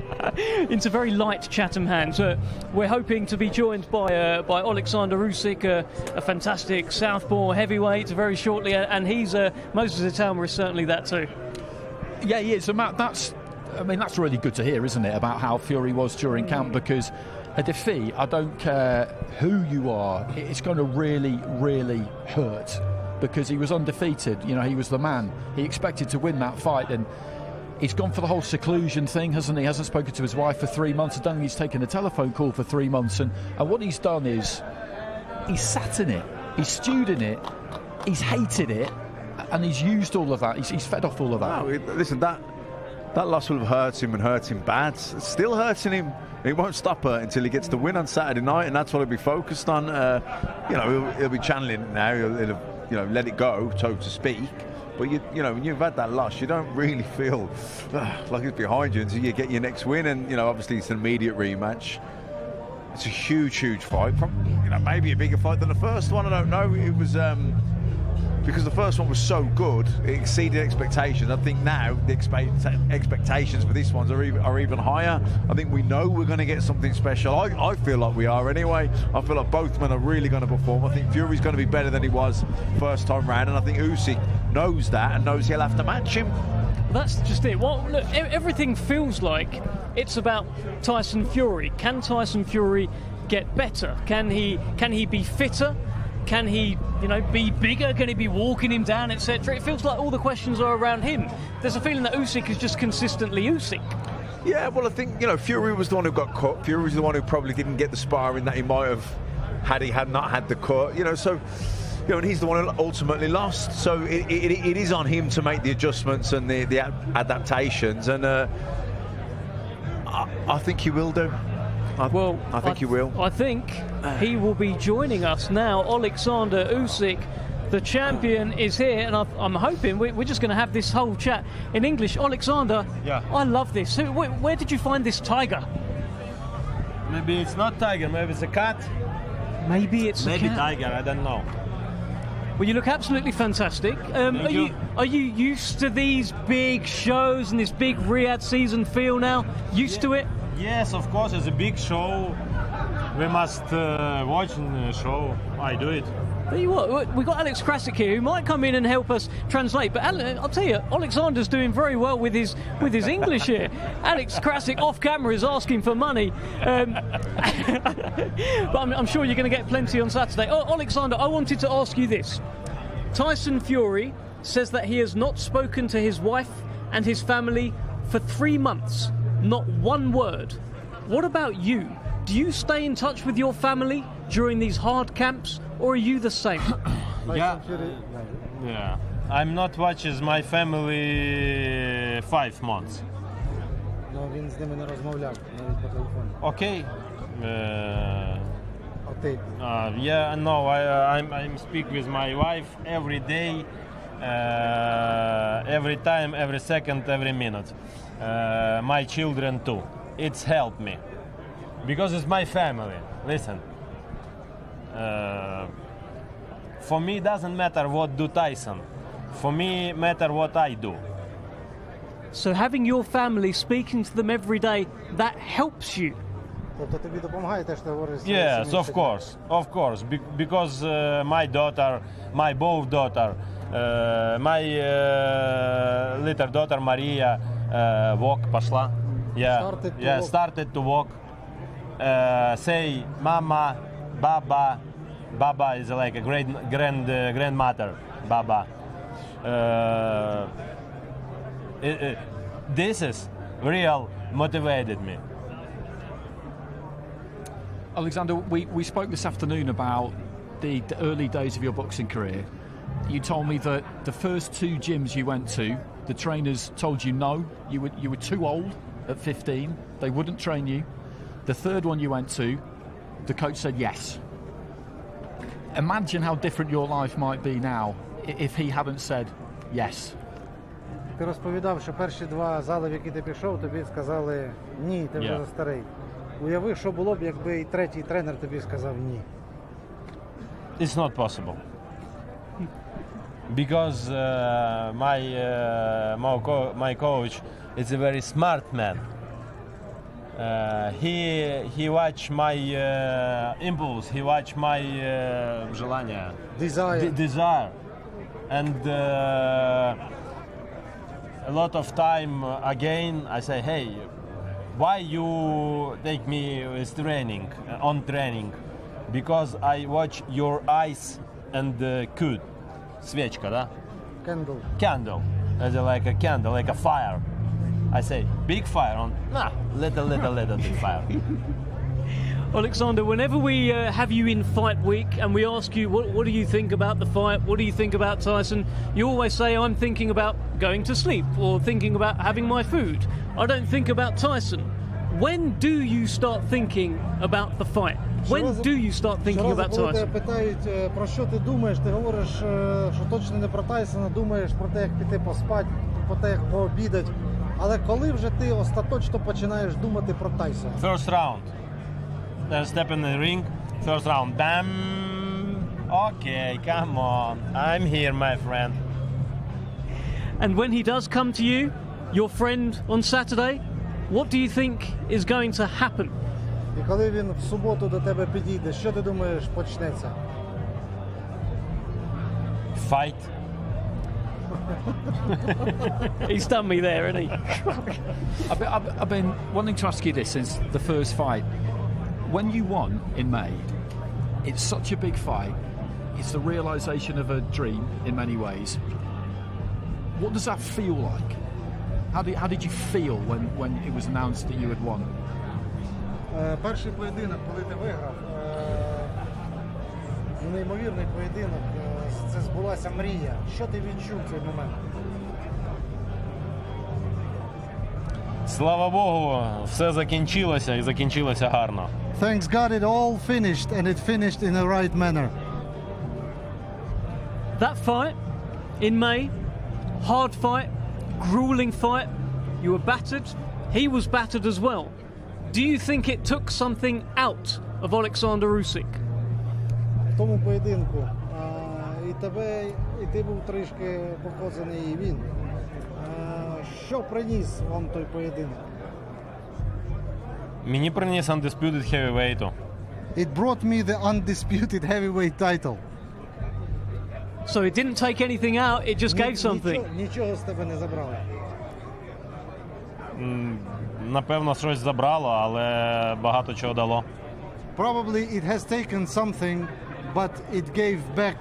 Into very light Chatham hands. We're hoping to be joined by Alexander Usyk, a fantastic southpaw heavyweight, very shortly, and he's Moses Italma is certainly that too. Yeah, he is. And Matt, that's really good to hear, isn't it, about how Fury was during camp, because a defeat, I don't care who you are, it's going to really, really hurt, because he was undefeated. You know, he was the man. He expected to win that fight, and he's gone for the whole seclusion thing, hasn't he? Hasn't spoken to his wife for 3 months. I don't think he's taken a telephone call for 3 months, and what he's done is he's sat in it, he's stewed in it, he's hated it, and he's used all of that. He's fed off all of that. No, listen, that loss will have hurt him and hurt him bad. It's still hurting him. It won't stop hurting until he gets the win on Saturday night, and that's what he'll be focused on. You know, he'll be channeling it now. He'll let it go, so to speak. But you know, when you've had that loss, you don't really feel like it's behind you until you get your next win. And you know, obviously, it's an immediate rematch. It's a huge fight. Maybe a bigger fight than the first one. I don't know. It was. Because the first one was so good, it exceeded expectations. I think now the expectations for this one are even higher. I think we know we're going to get something special. I feel like we are anyway. I feel like both men are really going to perform. I think Fury's going to be better than he was first time round, and I think Usyk knows that and knows he'll have to match him. That's just it. Well, look, everything feels like it's about Tyson Fury. Can Tyson Fury get better? Can he be fitter? Can he, be bigger? Can he be walking him down, etc.? It feels like all the questions are around him. There's a feeling that Usyk is just consistently Usyk. Yeah, well, I think, Fury was the one who got cut. Fury was the one who probably didn't get the sparring that he might have had he had not had the cut. And he's the one who ultimately lost. So it is on him to make the adjustments and the adaptations. And I think he will do. I think he will. I think he will be joining us now. Alexander Usyk, the champion, is here, and I'm hoping we're just going to have this whole chat in English. Alexander, yeah. I love this. Where did you find this tiger? Maybe it's not tiger, maybe it's a cat. Maybe it's a cat. Maybe tiger, I don't know. Well, you look absolutely fantastic. Are you used to these big shows and this big Riyadh season feel now? Used to it? Yes, of course, it's a big show. We must watch the show. I do it. Tell you what, we've got Alex Krasik here who might come in and help us translate. But I'll tell you, Alexander's doing very well with his English here. Alex Krasik off camera is asking for money. But I'm sure you're going to get plenty on Saturday. Oh, Alexander, I wanted to ask you this. Tyson Fury says that he has not spoken to his wife and his family for 3 months. Not one word. What about you? Do you stay in touch with your family during these hard camps, or are you the same? Yeah. I'm not watching my family 5 months. Okay. I speak with my wife every day. every time, every second, every minute. My children too. It's helped me because it's my family. Listen, for me, doesn't matter what do Tyson. For me, matter what I do. So having your family, speaking to them every day, that helps you. Yes, of course, because my daughter, my both daughter, my little daughter Maria walk, пошла. Yeah, started to walk. Say mama, baba. Baba is like a grandmother. Baba. This is real motivated me. Alexander, we spoke this afternoon about the early days of your boxing career. You told me that the first 2 gyms you went to, the trainers told you no, you were too old at 15, they wouldn't train you. The third one you went to, the coach said yes. Imagine how different your life might be now if he hadn't said yes. Ти розповідав, що перші 2 зали, в які ти пішов, тобі сказали ні, ти вже старий. Уяви, що було б, якби і третій тренер тобі сказав ні. It's not possible. Because my coach is a very smart man. He watch my impulse. He watch my желание. Desire. And a lot of time again, I say, hey, why you take me with training, on training? Because I watch your eyes and could. Свечка, да? Candle. Candle. As like a candle, like a fire. I say, big fire on, little big fire. Alexander, whenever we have you in fight week and we ask you, what do you think about the fight? What do you think about Tyson? You always say, I'm thinking about going to sleep or thinking about having my food. I don't think about Tyson. When do you start thinking about the fight? When do you start thinking about Tyson? Коли тебе питають, про що ти думаєш, ти говориш, що точно не про Тайсона, думаєш про те, як піти поспати, про те, як пообідати. Але коли вже ти остаточно починаєш думати про Тайсона? First round. Step in the ring. First round. Bam. Okay, come on. I'm here, my friend. And when he does come to you, your friend on Saturday, what do you think is going to happen? І коли він в суботу до тебе підійде, що ти думаєш почнеться? Fight. He's done me there, hasn't he? I've been wanting to ask you this since the first fight. When you won in May, it's such a big fight. It's the realisation of a dream in many ways. What does that feel like? How did you feel when it was announced that you had won? Перший поєдинок, коли ти виграв, неймовірний поєдинок, це збулася мрія. Що ти відчув в цей момент? Слава Богу, все закінчилося і закінчилося гарно. Thanks God it all finished and it finished in the right manner. That fight in May, hard fight, grueling fight, you were battered, he was battered as well. Do you think it took something out of Alexander Usyk? В тому поєдинку і ти був трішки покозаний, і він. Що приніс вам той поєдинок? Мені приніс undisputed heavyweight. It brought me the undisputed heavyweight title. So it didn't take anything out, it just gave something. Нічого з тебе не забрало. Напевно, щось забрало, але багато чого дало. Probably it has taken something, but it gave back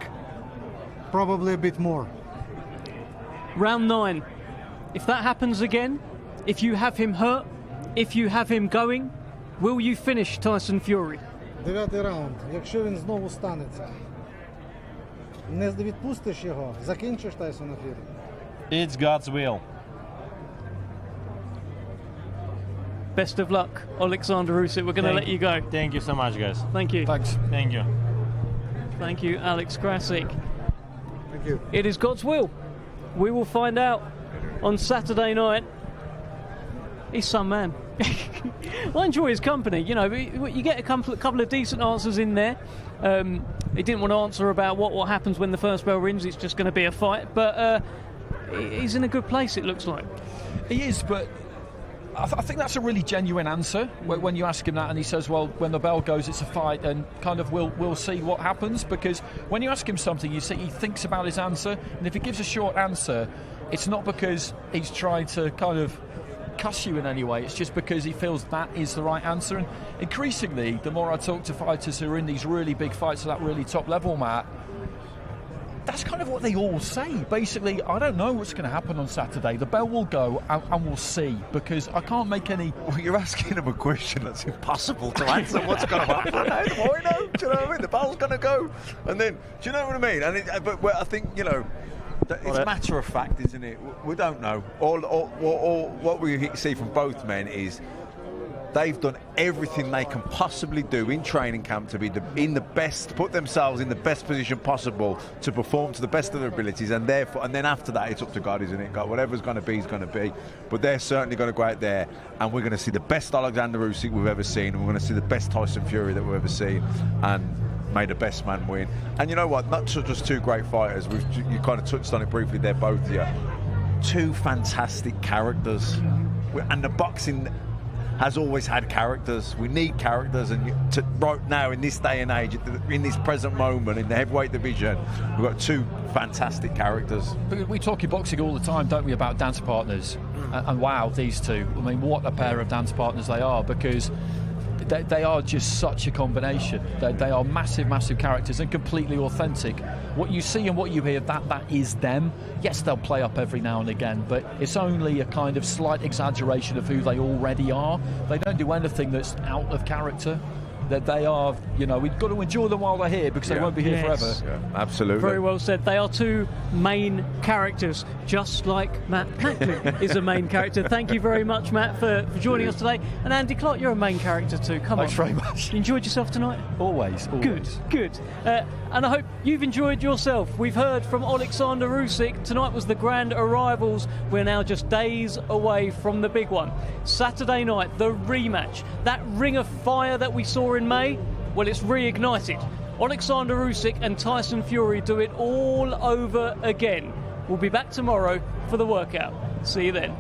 probably a bit more. Round 9. If that happens again, if you have him hurt, if you have him going, will you finish Tyson Fury? 9-й раунд. Якщо він знову станеться, не відпустиш його, закінчиш Тайсона Ф'юрі. It's God's will. Best of luck, Alexander Usyk. We're going to let you go. Thank you so much, guys. Thank you. Thanks. Thank you. Thank you, Alex Krasik. Thank you. It is God's will. We will find out on Saturday night. He's some man. I enjoy his company. You know, you get a couple of decent answers in there. He didn't want to answer about what happens when the first bell rings. It's just going to be a fight. But he's in a good place, it looks like. He is, but I think that's a really genuine answer when you ask him that, and he says, well, when the bell goes, it's a fight, and kind of we'll see what happens. Because when you ask him something, you see he thinks about his answer, and if he gives a short answer, it's not because he's trying to kind of cuss you in any way. It's just because he feels that is the right answer. And increasingly, the more I talk to fighters who are in these really big fights at that really top level, Matt, that's kind of what they all say. Basically, I don't know what's going to happen on Saturday. The bell will go and we'll see, because I can't make any... Well, you're asking him a question that's impossible to answer. What's going to happen? How do I know? Do you know what I mean? The bell's going to go. And then, do you know what I mean? And but I think, you know, it's a matter of fact, isn't it? We don't know. All what we see from both men is they've done everything they can possibly do in training camp to be put themselves in the best position possible to perform to the best of their abilities, and then after that it's up to God, isn't it? God, whatever's going to be is going to be. But they're certainly going to go out there, and we're going to see the best Alexander Usyk we've ever seen, and we're going to see the best Tyson Fury that we've ever seen, and may the best man win. And you know what? Not just two great fighters. You kind of touched on it briefly there, both of you. Two fantastic characters, and the boxing has always had characters. We need characters, and right now in this day and age, in this present moment, in the heavyweight division, we've got two fantastic characters. We talk in boxing all the time, don't we, about dance partners? And wow, these two. I mean, what a pair of dance partners they are, because they are just such a combination. They are massive, massive characters and completely authentic. What you see and what you hear, that is them. Yes, they'll play up every now and again, but it's only a kind of slight exaggeration of who they already are. They don't do anything that's out of character. That they are, you know, we've got to enjoy them while they're here, because they won't be here forever. Yeah, absolutely. Very well said. They are two main characters, just like Matt Macklin is a main character. Thank you very much, Matt, for joining us today. And Andy Clark, you're a main character too. Come on. Thanks very much. You enjoyed yourself tonight? Always. Good. And I hope you've enjoyed yourself. We've heard from Alexander Usyk. Tonight was the grand arrivals. We're now just days away from the big one. Saturday night, the rematch. That ring of fire that we saw in May, well, it's reignited. Alexander Usyk and Tyson Fury do it all over again. We'll be back tomorrow for the workout. See you then.